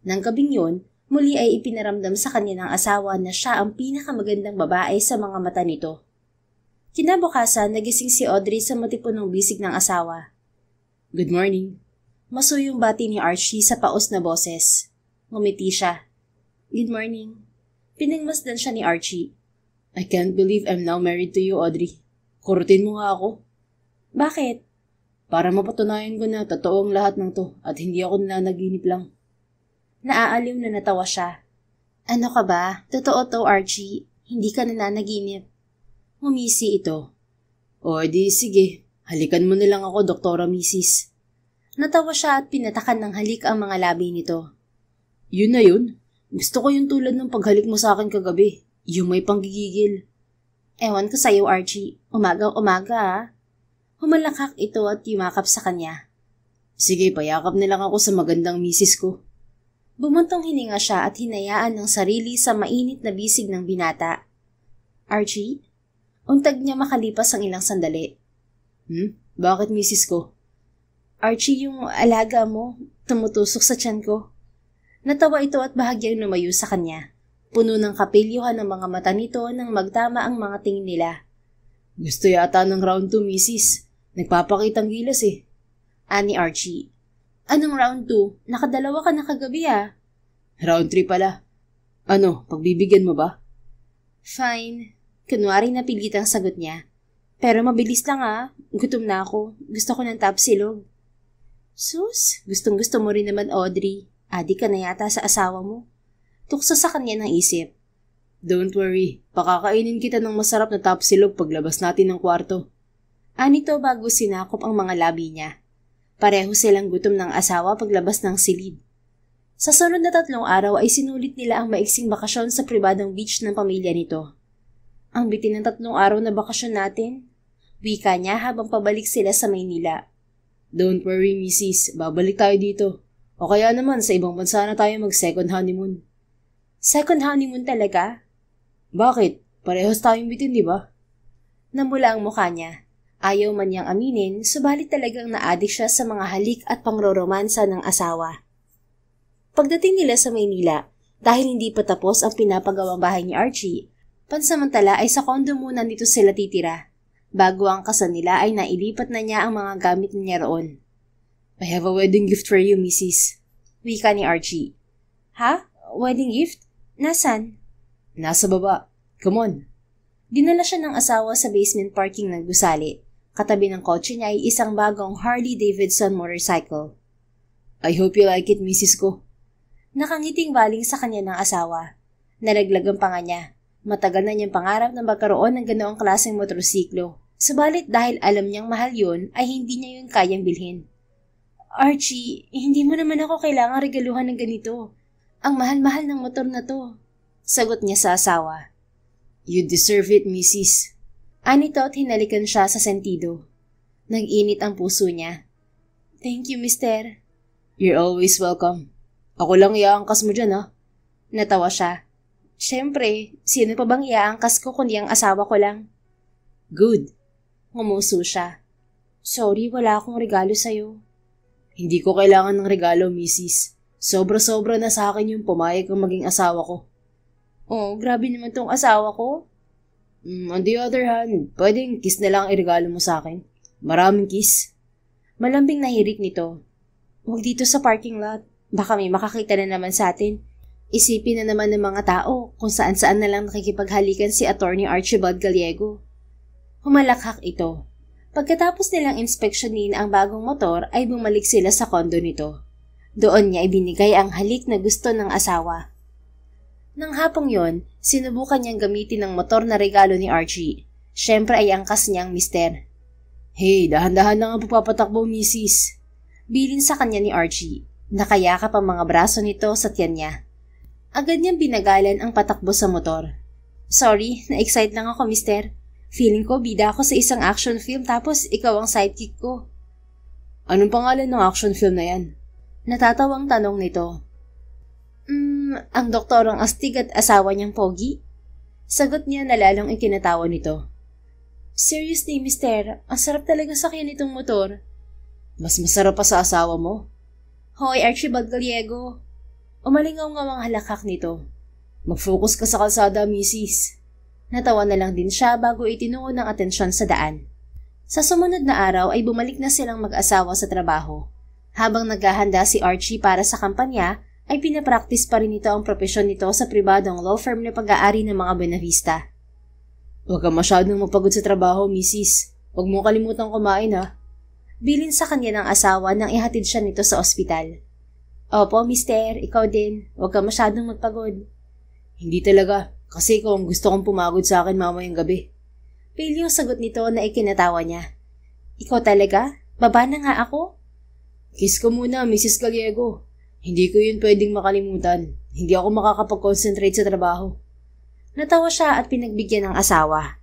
Nang gabing yun, muli ay ipinaramdam sa kanya ng asawa na siya ang pinakamagandang babae sa mga mata nito. Kinabukasan, nagising si Audrey sa matipunong bisig ng asawa. Good morning. Masuyong bati ni Archie sa paos na boses. Ngumiti siya. Good morning. Pinagmasdan siya ni Archie. I can't believe I'm now married to you, Audrey. Kurutin mo nga ako. Bakit? Para mapatunayan ko na totoo ang lahat ng to at hindi ako nananaginip lang. Naaaliw na natawa siya. Ano ka ba? Totoo to, Archie. Hindi ka nananaginip. Ngumisi ito. O di sige, halikan mo na lang ako, Doktora Mrs. Natawa siya at pinatakan ng halik ang mga labi nito. Yun na yun. Gusto ko yung tulad ng paghalik mo sa akin kagabi. Yung may panggigigil. Ewan ko sa'yo, Archie. Umaga-umaga ah. Humalakak ito at yumakap sa kanya. Sige, payakap na lang ako sa magandang misis ko. Bumuntong hininga siya at hinayaan ng sarili sa mainit na bisig ng binata. Archie? Untag niya makalipas ang ilang sandali. Bakit misis ko? Archie, yung alaga mo, tumutusok sa tiyan ko. Natawa ito at bahagyang lumayo sa kanya. Puno ng kapilyuhan ng mga mata nito nang magtama ang mga tingin nila. Gusto yata ng round 2, misis. Nagpapakitang gilas eh. Ani Archie. Anong round 2? Nakadalawa ka na kagabi ah. Round 3 pala. Ano, pagbibigyan mo ba? Fine. Kunwari napilit ang sagot niya. Pero mabilis lang ah. Gutom na ako. Gusto ko ng tapsilog. Sus, gustong-gusto mo rin naman, Audrey. Adik ka na yata sa asawa mo. Tukso sa kanya ng isip. Don't worry, pakakainin kita ng masarap na tapsilog paglabas natin ng kwarto. Anito bago sinakop ang mga labi niya. Pareho silang gutom ng asawa paglabas ng silid. Sa sunod na 3 araw ay sinulit nila ang maiksing bakasyon sa pribadong beach ng pamilya nito. Ang bitin ng 3 araw na bakasyon natin, wika niya habang pabalik sila sa Maynila. Don't worry, Mrs. Babalik tayo dito. O kaya naman sa ibang bansa na tayo mag-second honeymoon. Second honeymoon talaga? Bakit? Parehas tayong bitin, di ba? Namula ang mukha niya. Ayaw man niyang aminin, subalit talagang na-addict siya sa mga halik at pangroromansa ng asawa. Pagdating nila sa Maynila, dahil hindi pa tapos ang pinapagawang bahay ni Archie, pansamantala ay sa kondo muna nito sila titira. Bago ang kasal nila ay nailipat na niya ang mga gamit niya roon. I have a wedding gift for you, Mrs. Wika ni Archie. Ha? Wedding gift? Nasaan? Nasa baba. Come on. Dinala siya ng asawa sa basement parking ng gusali. Katabi ng kotse niya ay isang bagong Harley-Davidson motorcycle. I hope you like it, Mrs. ko. Nakangiting baling sa kanya ng asawa. Nalaglagan pa nga niya. Matagal na niyang pangarap na magkaroon ng ganoong klaseng motorsiklo. Subalit dahil alam niyang mahal yun, ay hindi niya yun kayang bilhin. Archie, hindi mo naman ako kailangan regaluhan ng ganito. Ang mahal-mahal ng motor na to. Sagot niya sa asawa. You deserve it, Mrs. Anito at hinalikan siya sa sentido. Nag-init ang puso niya. Thank you, mister. You're always welcome. Ako lang iaangkas mo dyan, ha? Natawa siya. Siyempre, sino pa bang iaangkas ko kundi ang asawa ko lang? Good. Ngumuso siya. Sorry, wala akong regalo sa'yo. Hindi ko kailangan ng regalo, Mrs. Sobra-sobra na sa akin yung pumayag kang maging asawa ko. Oh, grabe naman tong asawa ko. On the other hand, pwedeng kiss na lang ang iregalo mo sa akin. Maraming kiss. Malambing nahirik nito. Huwag dito sa parking lot. Baka may makakita na naman sa atin. Isipin na naman ng mga tao kung saan-saan na lang nakikipaghalikan si Attorney Archibald Gallego. Humalakhak ito. Pagkatapos nilang inspeksyonin ang bagong motor ay bumalik sila sa kondo nito. Doon niya ibinigay ang halik na gusto ng asawa. Nang hapong yon, sinubukan niyang gamitin ang motor na regalo ni Archie. Siyempre ay angkas niyang mister. Hey, dahan-dahan na nga papatakbo, Mrs. Bilin sa kanya ni Archie. Nakayakap ang mga braso nito sa tiyan niya. Agad niyang binagalan ang patakbo sa motor. Sorry, na-excite lang ako, mister. Feeling ko bida ako sa isang action film tapos ikaw ang sidekick ko. Anong pangalan ng action film na yan? Natatawang tanong nito. Ang doktorong astig at asawa niyang pogi? Sagot niya na lalong ikinatawa nito. Seriously, mister, ang sarap talaga sakyan itong motor. Mas masarap pa sa asawa mo. Hoy, Archibald Gallego. Umalingaw nga ang halakak nito. Mag-focus ka sa kalsada, Mrs. Natawa na lang din siya bago itinungo ng atensyon sa daan. Sa sumunod na araw ay bumalik na silang mag-asawa sa trabaho. Habang naghahanda si Archie para sa kampanya, ay pinapractice pa rin ito ang propesyon nito sa pribadong law firm na pag-aari ng mga Buenavista. Huwag ka masyadong mapagod sa trabaho, Mrs. Huwag mo kalimutang kumain, ha? Bilin sa kanya ng asawa nang ihatid siya nito sa ospital. Opo, mister, ikaw din. Huwag ka masyadong magpagod. Hindi talaga, kasi ikaw ang gusto kong pumagod sa akin mamayang gabi. Pilyong sagot nito na ikinatawa niya. Ikaw talaga? Baba na nga ako? Kiss ko muna, Mrs. Gallego. Hindi ko yun pwedeng makalimutan. Hindi ako makakapag-concentrate sa trabaho. Natawa siya at pinagbigyan ng asawa.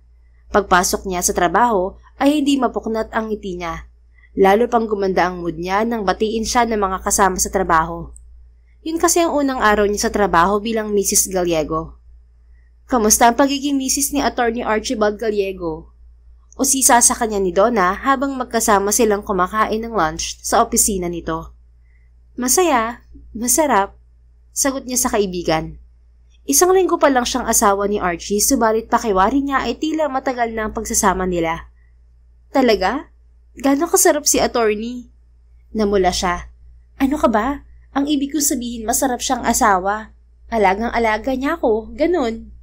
Pagpasok niya sa trabaho ay hindi mapuknat ang ngiti niya. Lalo pang gumanda ang mood niya nang batiin siya ng mga kasama sa trabaho. Yun kasi ang unang araw niya sa trabaho bilang Mrs. Gallego. Kamusta ang pagiging Mrs. ni Attorney Archibald Gallego? Usisa sa kanya ni Donna habang magkasama silang kumakain ng lunch sa opisina nito. Masaya, masarap, sagot niya sa kaibigan. Isang linggo pa lang siyang asawa ni Archie subalit pakiwari niya ay tila matagal na ang pagsasama nila. Talaga? Gano'ng kasarap si Attorney? Namula siya. Ano ka ba? Ang ibig ko sabihin masarap siyang asawa. Alagang-alaga niya ako, ganun.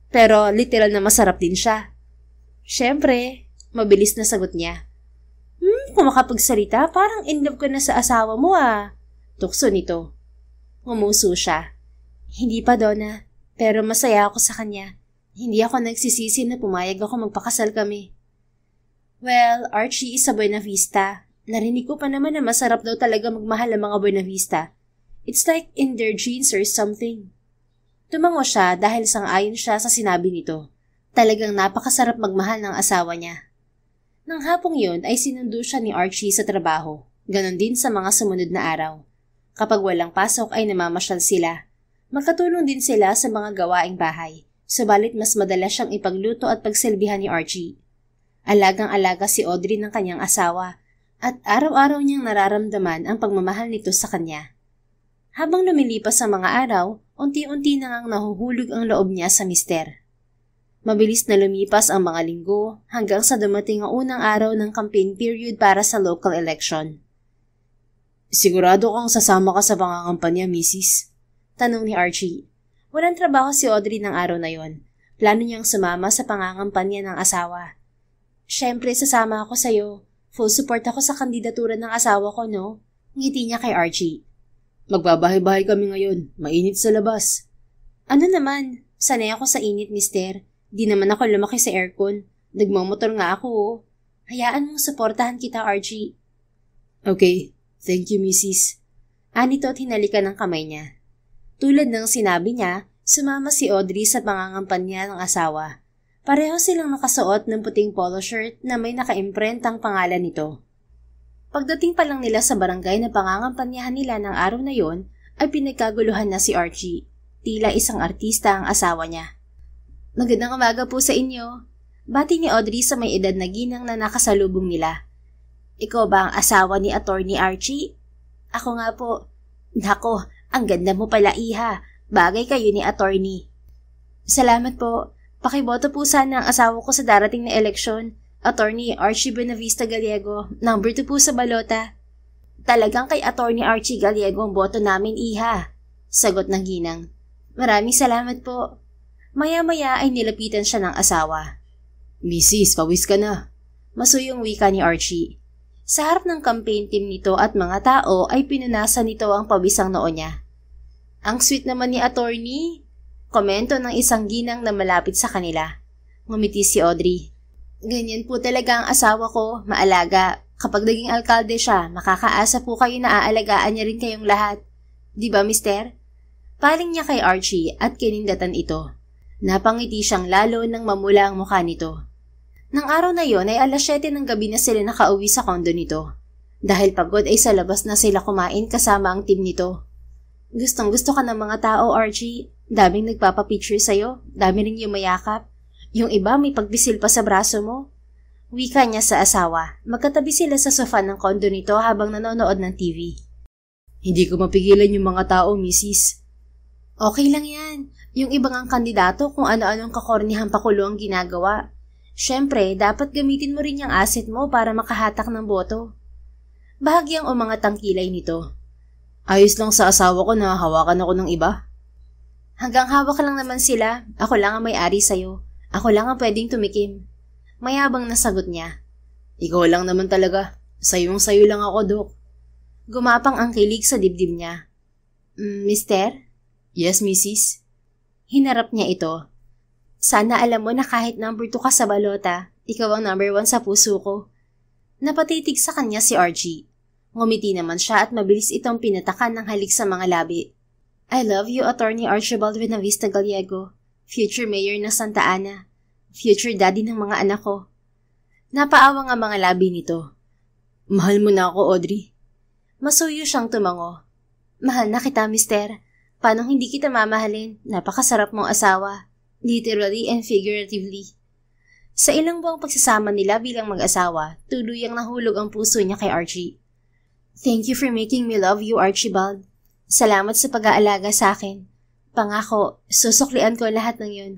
Pero literal na masarap din siya. Siyempre, mabilis na sagot niya. Kung makapagsalita, parang in love ka na sa asawa mo ah. Tukso nito. Ngumuso siya. Hindi pa, Donna. Pero masaya ako sa kanya. Hindi ako nagsisisi na pumayag ako magpakasal kami. Well, Archie is a Buenavista. Narinig ko pa naman na masarap daw talaga magmahal ang mga Buenavista. It's like in their genes or something. Tumango siya dahil sang-ayon siya sa sinabi nito. Talagang napakasarap magmahal ng asawa niya. Nang hapong yun ay sinundo siya ni Archie sa trabaho. Ganon din sa mga sumunod na araw. Kapag walang pasok ay namamasyal sila. Magkatulong din sila sa mga gawaing bahay. Subalit mas madalas siyang ipagluto at pagsilbihan ni Archie. Alagang-alaga si Audrey ng kanyang asawa at araw-araw niyang nararamdaman ang pagmamahal nito sa kanya. Habang lumilipas ang mga araw, unti-unti na ngang nahuhulog ang loob niya sa mister. Mabilis na lumipas ang mga linggo hanggang sa dumating ang unang araw ng campaign period para sa local election. Sigurado kang sasama ka sa pangangampanya, Mrs. Tanong ni Archie. Walang trabaho si Audrey ng araw na yon. Plano niyang sumama sa pangangampanya ng asawa. Siyempre, sasama ako sa'yo. Full support ako sa kandidatura ng asawa ko, no? Ngiti niya kay Archie. Magbabahay-bahay kami ngayon. Mainit sa labas. Ano naman? Sanay ako sa init, mister. Di naman ako lumaki sa aircon. Nagmamotor nga ako, oh. Hayaan mong suportahan kita, Archie. Okay. Thank you, Mrs. Anito at hinalikan ng kamay niya. Tulad ng sinabi niya, sumama si Audrey sa pangangampanya ng asawa. Pareho silang nakasuot ng puting polo shirt na may naka-imprentang pangalan nito. Pagdating pa lang nila sa barangay na pangangampanyahan nila ng araw na yon, ay pinagkaguluhan na si Archie. Tila isang artista ang asawa niya. Magandang umaga po sa inyo. Bati ni Audrey sa may edad na ginang na nakasalubong nila. Ikaw ba ang asawa ni Attorney Archie? Ako nga po. Nako, ang ganda mo pala, iha. Bagay kayo ni Attorney. Salamat po. Pakiboto po sana ang asawa ko sa darating na eleksyon. Attorney Archie Buenavista Gallego, number 2 po sa balota. Talagang kay Attorney Archie Gallego ang boto namin, iha. Sagot ng ginang. Maraming salamat po. Maya-maya ay nilapitan siya ng asawa. Mrs., pawis ka na. Masuyong wika ni Archie. Sa harap ng campaign team nito at mga tao ay pinunasan nito ang pawisang noo niya. Ang sweet naman ni Attorney. Komento ng isang ginang na malapit sa kanila. Ngumiti si Audrey. Ganyan po talaga ang asawa ko, maalaga. Kapag naging alkalde siya, makakaasa po kayo na aalagaan niya rin kayong lahat. Di ba, mister? Paling niya kay Archie at kinindatan ito. Napangiti siyang lalo nang mamula ang mukha nito. Nang araw na yon ay alas 7 ng gabi na sila nakauwi sa kondo nito. Dahil pagod ay sa labas na sila kumain kasama ang team nito. Gustong gusto ka ng mga tao, Archie. Daming nagpapapicture sa'yo. Dami rin yung mayakap. Yung iba may pagbisil pa sa braso mo. Wika niya sa asawa. Magkatabi sila sa sofa ng kondo nito habang nanonood ng TV. Hindi ko mapigilan yung mga tao, Mrs. Okay lang yan. Yung ibang ang kandidato kung ano-anong kakornihang pakulo ang ginagawa. Siyempre, dapat gamitin mo rin yung asset mo para makahatak ng boto. Bahagyang umangat ang kilay nito. Ayos lang sa asawa ko na hawakan ako ng iba. Hanggang hawak lang naman sila. Ako lang ang may-ari sa'yo. Ako lang ang pwedeng tumikim. Mayabang na sagot niya. Ikaw lang naman talaga. Sayong-sayo lang ako, Dok. Gumapang ang kilig sa dibdib niya. Mister? Yes, Mrs. Hinarap niya ito. Sana alam mo na kahit number 2 ka sa balota, ikaw ang number 1 sa puso ko. Napatitig sa kanya si Archie. Ngumiti naman siya at mabilis itong pinatakan ng halik sa mga labi. I love you, Attorney Archibald Buenavista Gallego, future mayor ng Santa Ana, future daddy ng mga anak ko. Napaawang ang mga labi nito. Mahal mo na ako, Audrey. Masuyo siyang tumango. Mahal na kita, mister. Paano hindi kita mamahalin? Napakasarap mong asawa. Literally and figuratively. Sa ilang buwang pagsasama nila bilang mag-asawa, tuluyang nahulog ang puso niya kay Archie. Thank you for making me love you, Archibald. Salamat sa pag-aalaga sa akin. Pangako, susuklian ko lahat ng yun.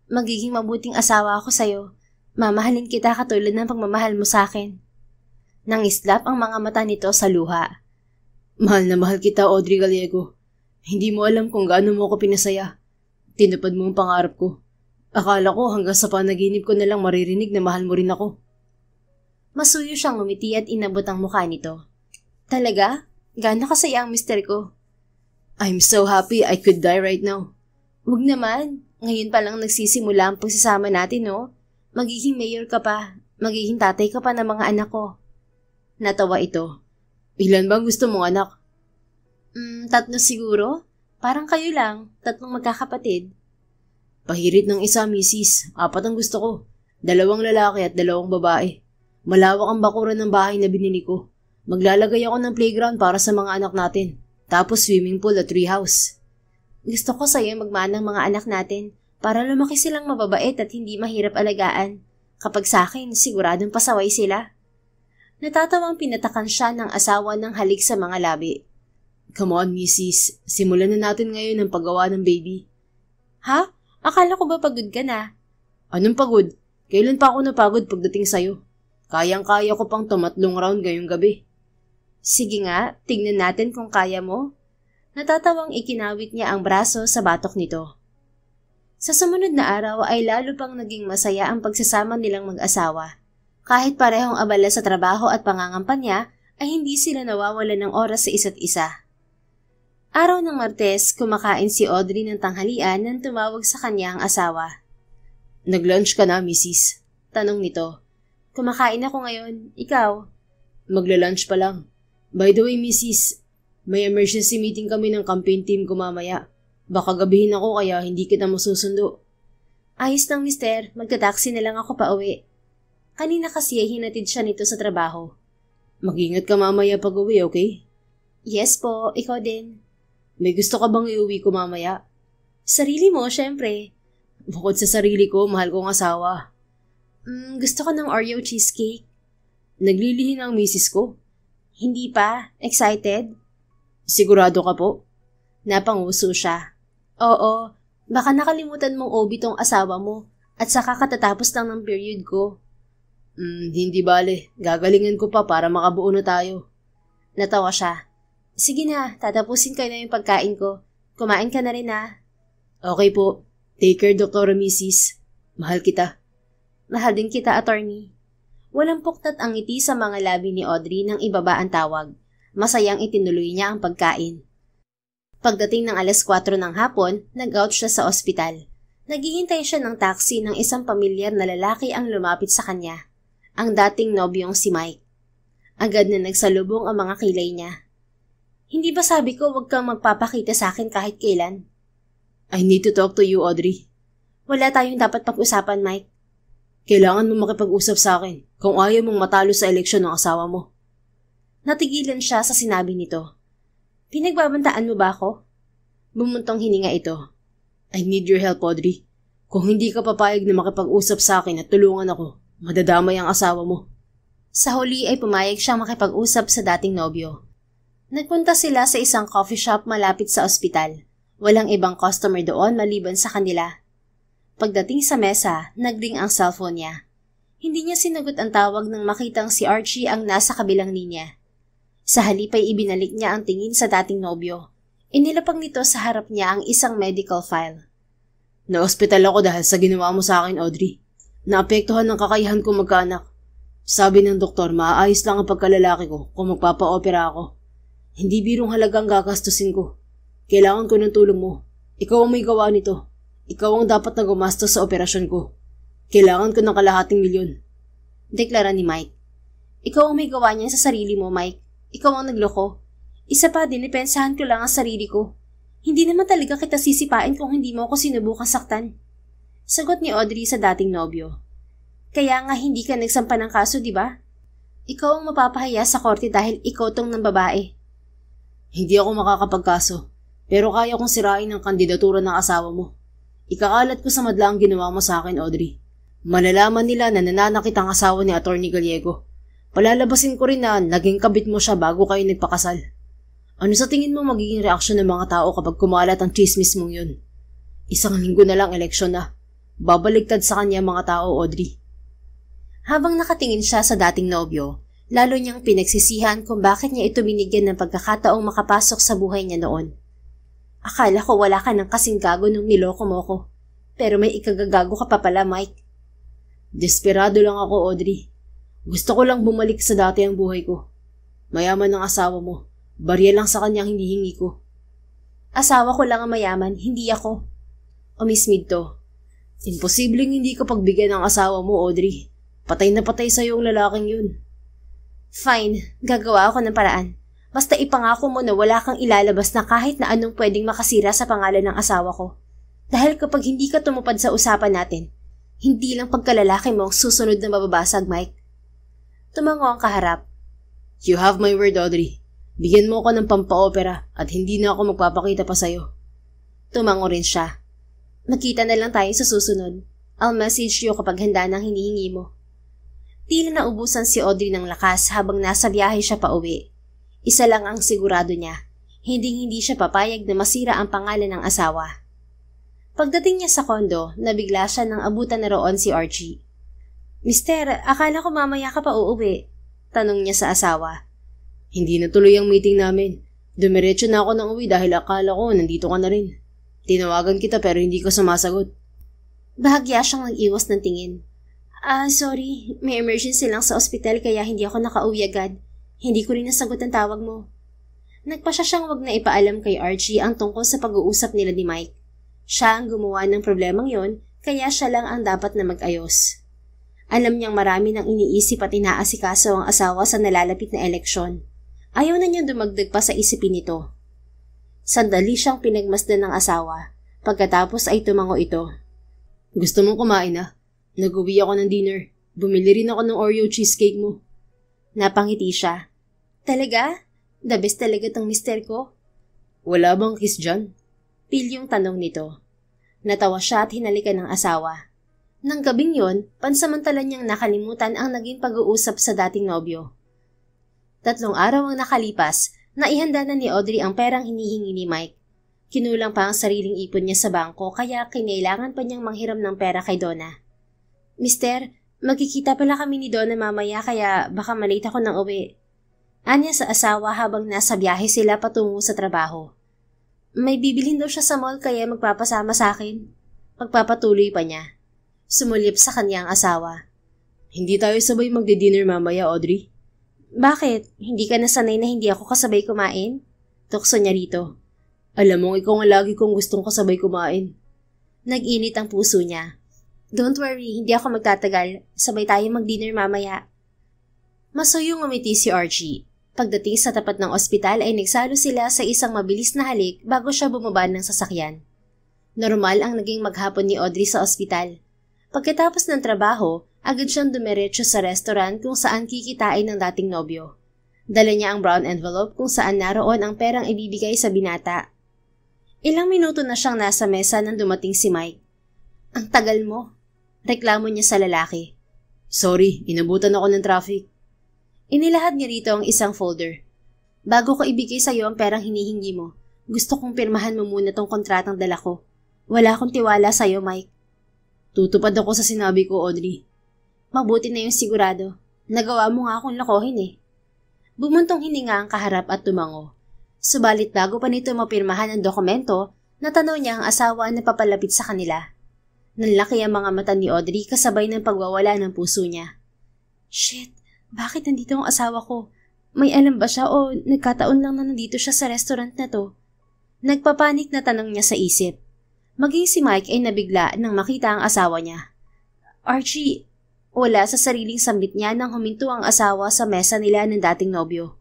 Magiging mabuting asawa ako sa'yo. Mamahalin kita katulad ng pagmamahal mo sa akin. Nangislap ang mga mata nito sa luha. Mahal na mahal kita, Audrey Gallego. Hindi mo alam kung gaano mo ako pinasaya. Tinupad mo ang pangarap ko. Akala ko hanggang sa panaginip ko na lang maririnig na mahal mo rin ako. Masuyo siyang ngumiti at inabot ang mukha nito. Talaga? Gaano kasaya ang mister ko? I'm so happy I could die right now. Huwag naman. Ngayon pa lang nagsisimula ang pagsasama natin, no? Magiging mayor ka pa. Magiging tatay ka pa ng mga anak ko. Natawa ito. Ilan bang gusto mong anak? 3 siguro? Parang kayo lang, 3 magkakapatid. Pahirit ng isa, Mrs. 4 ang gusto ko. 2 lalaki at 2 babae. Malawak ang bakuran ng bahay na binili ko. Maglalagay ako ng playground para sa mga anak natin. Tapos swimming pool at treehouse. Gusto ko sa'yo magmana ng mga anak natin para lumaki silang mababait at hindi mahirap alagaan. Kapag sa akin, siguradong pasaway sila. Natatawang pinatakan siya ng asawa ng halik sa mga labi. Come on, Mrs. Simulan na natin ngayon ang paggawa ng baby. Ha? Akala ko ba pagod ka na? Anong pagod? Kailan pa ako napagod pagdating sa'yo? Kayang-kaya ko pang 3 round ngayong gabi. Sige nga, tignan natin kung kaya mo. Natatawang ikinawit niya ang braso sa batok nito. Sa sumunod na araw ay lalo pang naging masaya ang pagsasama nilang mag-asawa. Kahit parehong abala sa trabaho at pangangampanya, ay hindi sila nawawalan ng oras sa isa't isa. Araw ng Martes, kumakain si Audrey ng tanghalian nang tumawag sa kanya ang asawa. Nag-lunch ka na, Mrs.? Tanong nito. Kumakain ako ngayon. Ikaw? Magla-lunch pa lang. By the way, Mrs., may emergency meeting kami ng campaign team ko mamaya. Baka gabihin ako kaya hindi kita masusundo. Ayos lang, mister. Magta-taxi na lang ako pa uwi. Kanina kasi hinatid siya nito sa trabaho. Mag-ingat ka mamaya pag uwi, okay? Yes po, ikaw din. May gusto ka bang iuwi ko mamaya? Sarili mo, syempre. Bukod sa sarili ko, mahal kong asawa. Gusto ko ng Oreo cheesecake. Naglilihi ng misis ko. Hindi pa? Excited? Sigurado ka po? Napanguso siya. Oo, baka nakalimutan mong OB tong asawa mo at saka katatapos lang ng period ko. Hindi bale. Gagalingan ko pa para makabuo na tayo. Natawa siya. Sige na, tatapusin ko na yung pagkain ko. Kumain ka na rin ha. Okay po. Take care, Dr. Mrs. Mahal kita. Mahal din kita, attorney. Walang puktat ang ngiti sa mga labi ni Audrey nang ibaba ang tawag. Masayang itinuloy niya ang pagkain. Pagdating ng 4:00 ng hapon, nag-out siya sa ospital. Naghihintay siya ng taxi ng isang pamilyar na lalaki ang lumapit sa kanya. Ang dating nobyong si Mike. Agad na nagsalubong ang mga kilay niya. Hindi ba sabi ko huwag kang magpapakita sa akin kahit kailan? I need to talk to you, Audrey. Wala tayong dapat pag-usapan, Mike. Kailangan mo makipag-usap sa akin kung ayaw mong matalo sa eleksyon ng asawa mo. Natigilan siya sa sinabi nito. Pinagbabantaan mo ba ako? Bumuntong hininga ito. I need your help, Audrey. Kung hindi ka papayag na makipag-usap sa akin at tulungan ako, madadamay ang asawa mo. Sa huli ay pumayag siyang makipag-usap sa dating nobyo. Nagpunta sila sa isang coffee shop malapit sa ospital. Walang ibang customer doon maliban sa kanila. Pagdating sa mesa, nagring ang cellphone niya. Hindi niya sinagot ang tawag nang makitang si Archie ang nasa kabilang linya. Sa halip ay ibinalik niya ang tingin sa dating nobyo. Inilapag nito sa harap niya ang isang medical file. Na-ospital ako dahil sa ginawa mo sa akin, Audrey. Naapektuhan ng kakayahan ko magkaanak. Sabi ng doktor, maaayos lang ang pagkalalaki ko kung magpapa-opera ako. Hindi birong halagang gagastusin ko. Kailangan ko ng tulong mo. Ikaw ang may gawa nito. Ikaw ang dapat na gumastos sa operasyon ko. Kailangan ko ng kalahating milyon. Deklara ni Mike. Ikaw ang may gawa niyan sa sarili mo, Mike. Ikaw ang nagloko. Isa pa, dinipensahan ko lang ang sarili ko. Hindi naman talaga kita sisipain kung hindi mo ako sinubukang saktan. Sagot ni Audrey sa dating nobyo. Kaya nga hindi ka nagsampa ng kaso, di ba? Ikaw ang mapapahiya sa korte dahil ikaw tong ng babae. Hindi ako makakapagkaso, pero kaya kong sirain ang kandidatura ng asawa mo. Ikakalat ko sa madla ang ginawa mo sa akin, Audrey. Malalaman nila na nananakit ang asawa ni Atty. Gallego. Palalabasin ko rin na naging kabit mo siya bago kayo nagpakasal. Ano sa tingin mo magiging reaksyon ng mga tao kapag kumalat ang chismis mong yun? Isang linggo na lang eleksyon na. Babaligtad sa kanya mga tao, Audrey. Habang nakatingin siya sa dating nobyo, lalo niyang pinagsisihan kung bakit niya ito binigyan ng pagkakataong makapasok sa buhay niya noon. Akala ko wala ka ng kasing gago nung niloko mo ko. Pero may ikagagago ka pa pala, Mike. Desperado lang ako, Audrey. Gusto ko lang bumalik sa dati ang buhay ko. Mayaman ng asawa mo. Barya lang sa kanyang hinihingi ko. Asawa ko lang ang mayaman, hindi ako. Umismid to. Imposibleng hindi ka pagbigyan ng asawa mo, Audrey. Patay na patay sa'yo ang lalaking yun. Fine, gagawa ako ng paraan. Basta ipangako mo na wala kang ilalabas na kahit na anong pwedeng makasira sa pangalan ng asawa ko. Dahil kapag hindi ka tumupad sa usapan natin, hindi lang pagkalalaki mo ang susunod na mababasag, Mike. Tumango ang kaharap. You have my word, Audrey. Bigyan mo ko ng pampa-opera at hindi na ako magpapakita pa sa'yo. Tumango rin siya. Magkita na lang tayo sa susunod. I'll message you kapag handa ng hinihingi mo. Tila naubusan si Audrey ng lakas habang nasa biyahe siya pa uwi. Isa lang ang sigurado niya, hindi siya papayag na masira ang pangalan ng asawa. Pagdating niya sa kondo, nabigla siya nang abutan na roon si Archie. Mister, akala ko mamaya ka pa uuwi. Tanong niya sa asawa. Hindi natuloy ang meeting namin. Dumiretso na ako ng uwi dahil akala ko nandito ka na rin. Tinawagan kita pero hindi ka sumasagot. Bahagya siyang nag-iwas ng tingin. Sorry, may emergency lang sa ospital kaya hindi ako nakauwi agad. Hindi ko rin nasagot ang tawag mo. Nagpasya siyang wag na ipaalam kay Archie ang tungkol sa pag-uusap nila ni Mike. Siya ang gumawa ng problemang yon, kaya siya lang ang dapat na mag-ayos. Alam niyang marami nang iniisip at inaasikaso ang asawa sa nalalapit na eleksyon. Ayaw na niyang dumagdag pa sa isipin nito. Sandali siyang pinagmasdan ng asawa. Pagkatapos ay tumango ito. Gusto mong kumain na? Nag-uwi ako ng dinner. Bumili rin ako ng Oreo cheesecake mo. Napangiti siya. Talaga? The best talaga tong mister ko? Wala bang kiss dyan? Pilyong tanong nito. Natawa siya at hinalikan ng asawa. Nang gabing yon, pansamantala niyang nakalimutan ang naging pag-uusap sa dating nobyo. 3 araw ang nakalipas, naihanda na ni Audrey ang perang hinihingi ni Mike. Kinulang pa ang sariling ipon niya sa bangko kaya kinailangan pa niyang manghiram ng pera kay Donna. Mister, magkikita pala kami ni Donna mamaya kaya baka malate ako ng uwi. Anya sa asawa habang nasa biyahe sila patungo sa trabaho. May bibilhin daw siya sa mall kaya magpapasama sa akin. Pagpapatuloy pa niya. Sumulip sa kanyang asawa. Hindi tayo sabay magdi-dinner mamaya, Audrey. Bakit? Hindi ka nasanay na hindi ako kasabay kumain? Tukso niya rito. Alam mong ikaw nga lagi kong gustong kasabay kumain. Nag-init ang puso niya. Don't worry, hindi ako magtatagal. Sabay tayo mag-dinner mamaya. Masuyong umiti si Archie. Pagdating sa tapat ng ospital ay nagsalo sila sa isang mabilis na halik bago siya bumaba ng sasakyan. Normal ang naging maghapon ni Audrey sa ospital. Pagkatapos ng trabaho, agad siyang dumiretso sa restaurant kung saan kikitain ng dating nobyo. Dala niya ang brown envelope kung saan naroon ang perang ibibigay sa binata. Ilang minuto na siyang nasa mesa nang dumating si Mike. Ang tagal mo. Reklamo niya sa lalaki. Sorry, inabutan ako ng traffic. Inilahad niya rito ang isang folder. Bago ko ibigay sa iyo ang perang hinihingi mo, gusto kong pirmahan mo muna tong kontratang dala ko. Wala akong tiwala sa iyo, Mike. Tutupad ako sa sinabi ko, Audrey. Mabuti na yung sigurado. Nagawa mo nga akong lokohin eh. Bumuntong hininga ang kaharap at tumango. Subalit bago pa nito mapirmahan ang dokumento, natanaw niya ang asawa na papalapit sa kanila. Nanlaki ang mga mata ni Audrey kasabay ng pagwawala ng puso niya. Shit, bakit nandito ang asawa ko? May alam ba siya o nagkataon lang na nandito siya sa restaurant na to? Nagpapanik na tanong niya sa isip. Maging si Mike ay nabigla nang makita ang asawa niya. Archie, wala sa sariling sambit niya nang huminto ang asawa sa mesa nila ng dating nobyo.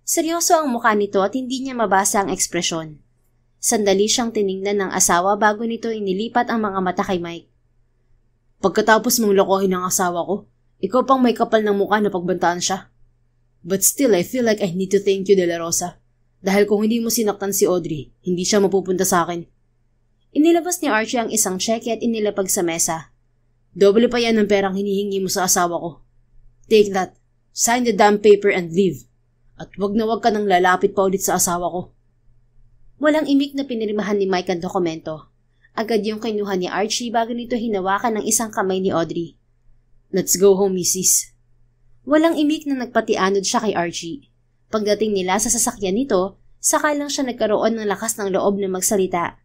Seryoso ang mukha nito at hindi niya mabasa ang ekspresyon. Sandali siyang tiningnan ng asawa bago nito inilipat ang mga mata kay Mike. Pagkatapos mong lokohin ang asawa ko, ikaw pang may kapal ng mukha na pagbantaan siya. But still, I feel like I need to thank you, De La Rosa. Dahil kung hindi mo sinaktan si Audrey, hindi siya mapupunta sa akin. Inilabas ni Archie ang isang cheque at inilapag sa mesa. Doble pa yan ang perang hinihingi mo sa asawa ko. Take that. Sign the damn paper and leave. At wag na wag ka nang lalapit pa ulit sa asawa ko. Walang imik na pinirmahan ni Mike ang dokumento. Agad yung kinuha ni Archie bago nito hinawakan ng isang kamay ni Audrey. Let's go home, Mrs. Walang imik na nagpatianod siya kay Archie. Pagdating nila sa sasakyan nito, saka lang siya nagkaroon ng lakas ng loob na magsalita.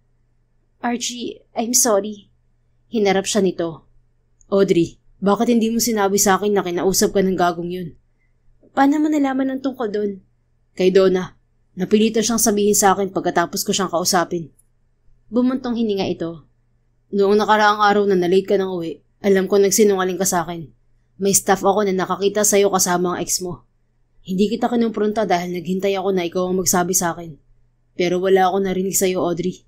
Archie, I'm sorry. Hinarap siya nito. Audrey, bakit hindi mo sinabi sa akin na kinausap ka ng gagong yun? Paano mo nalaman ng tungkol doon? Kay Donna. Napilitan siyang sabihin sa akin pagkatapos ko siyang kausapin. Bumuntong hininga ito. Noong nakaraang araw na nalate ka ng uwi, alam ko nagsinungaling ka sa akin. May staff ako na nakakita sa'yo kasama ang ex mo. Hindi kita kinumpronta dahil naghintay ako na ikaw ang magsabi sa akin. Pero wala ako narinig sa'yo, Audrey.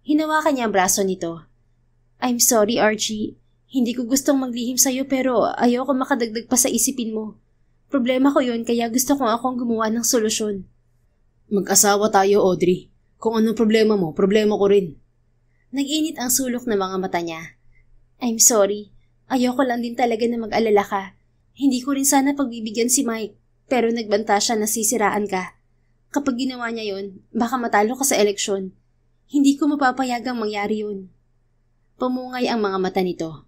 Hinawakan niya ang braso nito. I'm sorry, Archie. Hindi ko gustong maglihim sa'yo pero ayoko makadagdag pa sa isipin mo. Problema ko yun kaya gusto kong akong gumawa ng solusyon. Mag-asawa tayo, Audrey. Kung anong problema mo, problema ko rin. Nag-init ang sulok ng mga mata niya. I'm sorry. Ayoko lang din talaga na mag-alala ka. Hindi ko rin sana pagbibigyan si Mike, pero nagbanta siya na sisiraan ka. Kapag ginawa niya yun, baka matalo ka sa eleksyon. Hindi ko mapapayagang mangyari yun. Pumungay ang mga mata nito.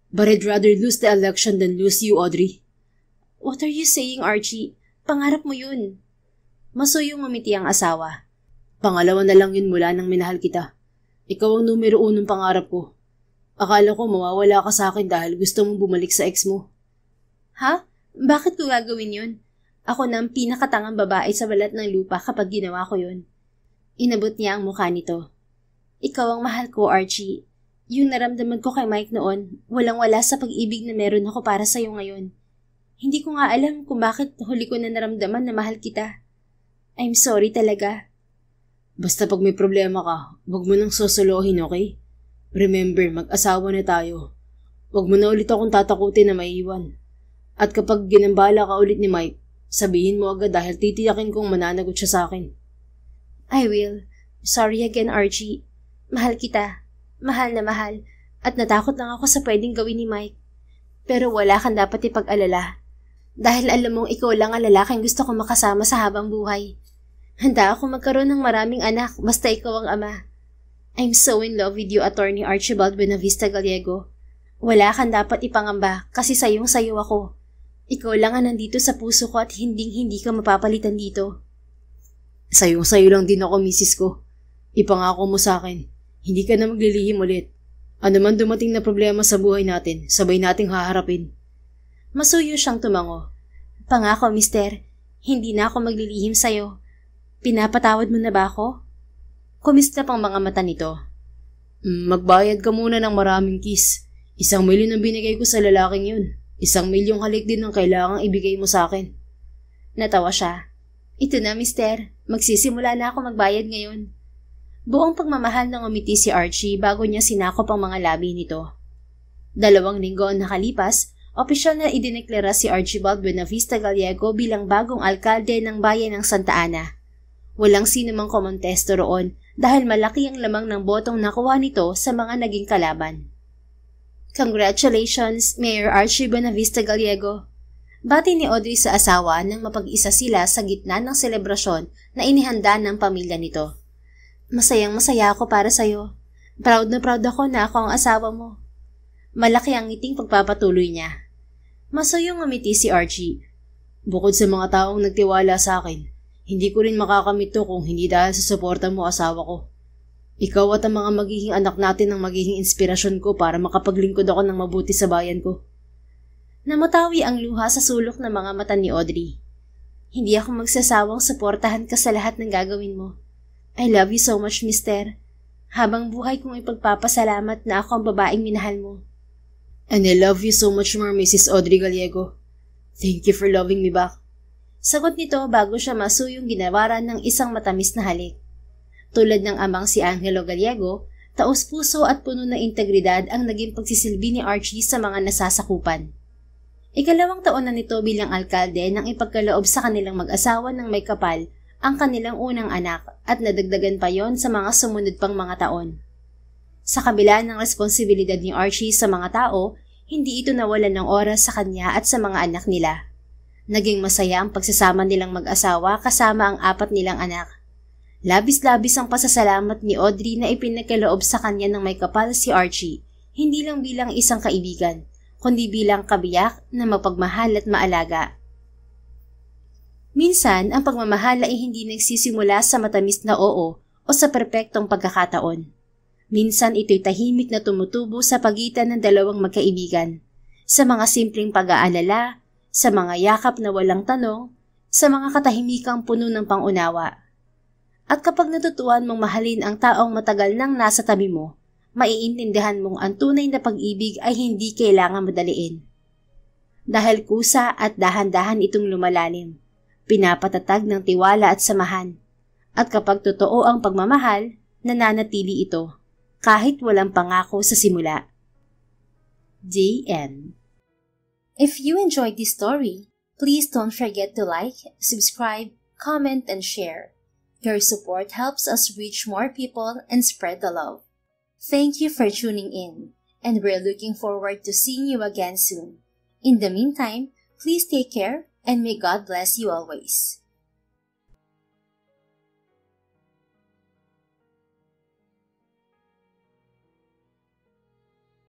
But I'd rather lose the election than lose you, Audrey. What are you saying, Archie? Pangarap mo yun. Masuyong umiti ang asawa. Pangalawa na lang yun mula nang minahal kita. Ikaw ang numero 1 pangarap ko. Akala ko mawawala ka sa akin dahil gusto mong bumalik sa ex mo. Ha? Bakit ko gagawin yun? Ako na ang pinakatangang babae sa balat ng lupa kapag ginawa ko yun. Inabot niya ang mukha nito. Ikaw ang mahal ko, Archie. Yung naramdaman ko kay Mike noon, walang-wala sa pag-ibig na meron ako para sa'yo ngayon. Hindi ko nga alam kung bakit huli ko na naramdaman na mahal kita. I'm sorry talaga. Basta pag may problema ka, huwag mo nang susuluhin, okay? Remember, mag-asawa na tayo. Huwag mo na ulit akong tatakutin na maiiwan. At kapag ginambala ka ulit ni Mike, sabihin mo agad dahil titiyakin kong mananagot siya sa akin. I will. Sorry again, Archie. Mahal kita. Mahal na mahal. At natakot lang ako sa pwedeng gawin ni Mike. Pero wala kang dapat ipag-alala. Dahil alam mong ikaw lang ang lalaking gusto kong makasama sa habang buhay. Handa ako magkaroon ng maraming anak basta ikaw ang ama. I'm so in love with you, Attorney Archibald Buenavista Gallego. Wala kang dapat ipangamba kasi sayong-sayo ako. Ikaw lang ang nandito sa puso ko at hindi ka mapapalitan dito. Sayong-sayo lang din ako, misis ko. Ipangako mo sa akin, hindi ka na maglilihim ulit. Ano man dumating na problema sa buhay natin, sabay nating haharapin. Masuyo siyang tumango. Pangako, mister, hindi na ako maglilihim sa'yo. Pinapatawad mo na ba ako? Kumista pang mga mata nito. Magbayad ka muna ng maraming kiss. 1 milyon ang binigay ko sa lalaking yun. 1 milyong halik din ang kailangang ibigay mo sa akin. Natawa siya. Ito na, mister. Magsisimula na ako magbayad ngayon. Buong pagmamahal nang umiti si Archie bago niya sinakop ang mga labi nito. 2 linggo ang nakalipas, opisyal na idineklara si Archibald Buenavista Gallego bilang bagong alkalde ng bayan ng Santa Ana. Walang sino mang komontesto roon dahil malaki ang lamang ng botong nakuha nito sa mga naging kalaban. Congratulations, Mayor Archie Buenavista Gallego. Bati ni Audrey sa asawa nang mapag-isa sila sa gitna ng selebrasyon na inihanda ng pamilya nito. Masayang-masaya ako para sa'yo. Proud na proud ako na ako ang asawa mo. Malaki ang ngiting pagpapatuloy niya. Masayang ngumiti si Archie. Bukod sa mga taong nagtiwala sa akin, hindi ko rin makakamit to kung hindi dahil sa suporta mo, asawa ko. Ikaw at ang mga magiging anak natin ang magiging inspirasyon ko para makapaglingkod ako ng mabuti sa bayan ko. Namatawi ang luha sa sulok ng mga mata ni Audrey. Hindi ako magsasawang suportahan ka sa lahat ng gagawin mo. I love you so much, mister. Habang buhay kong ipagpapasalamat na ako ang babaeng minahal mo. And I love you so much more, Mrs. Audrey Gallego. Thank you for loving me back. Sagot nito bago siya masuyong ginawaran ng isang matamis na halik. Tulad ng amang si Angelo Gallego, taos-puso at puno ng integridad ang naging pagsisilbi ni Archie sa mga nasasakupan. 2 taon na nito bilang alkalde nang ipagkaloob sa kanilang mag-asawa ng may kapal ang kanilang unang anak at nadagdagan pa yon sa mga sumunod pang mga taon. Sa kabila ng responsibilidad ni Archie sa mga tao, hindi ito nawalan ng oras sa kanya at sa mga anak nila. Naging masaya ang pagsasama nilang mag-asawa kasama ang 4 nilang anak. Labis-labis ang pasasalamat ni Audrey na ipinagkaloob sa kanya ng may kapal si Archie, hindi lang bilang isang kaibigan, kundi bilang kabiyak na mapagmahal at maalaga. Minsan, ang pagmamahal ay hindi nagsisimula sa matamis na oo o sa perpektong pagkakataon. Minsan ito'y tahimik na tumutubo sa pagitan ng dalawang magkaibigan, sa mga simpleng pag-aalala, sa mga yakap na walang tanong, sa mga katahimikang puno ng pangunawa. At kapag natutuhan mong mahalin ang taong matagal nang nasa tabi mo, maiintindihan mong ang tunay na pag-ibig ay hindi kailangan madaliin. Dahil kusa at dahan-dahan itong lumalalim, pinapatatag ng tiwala at samahan. At kapag totoo ang pagmamahal, nananatili ito, kahit walang pangako sa simula. The End. If you enjoyed this story, please don't forget to like, subscribe, comment, and share. Your support helps us reach more people and spread the love. Thank you for tuning in, and we're looking forward to seeing you again soon. In the meantime, please take care and may God bless you always.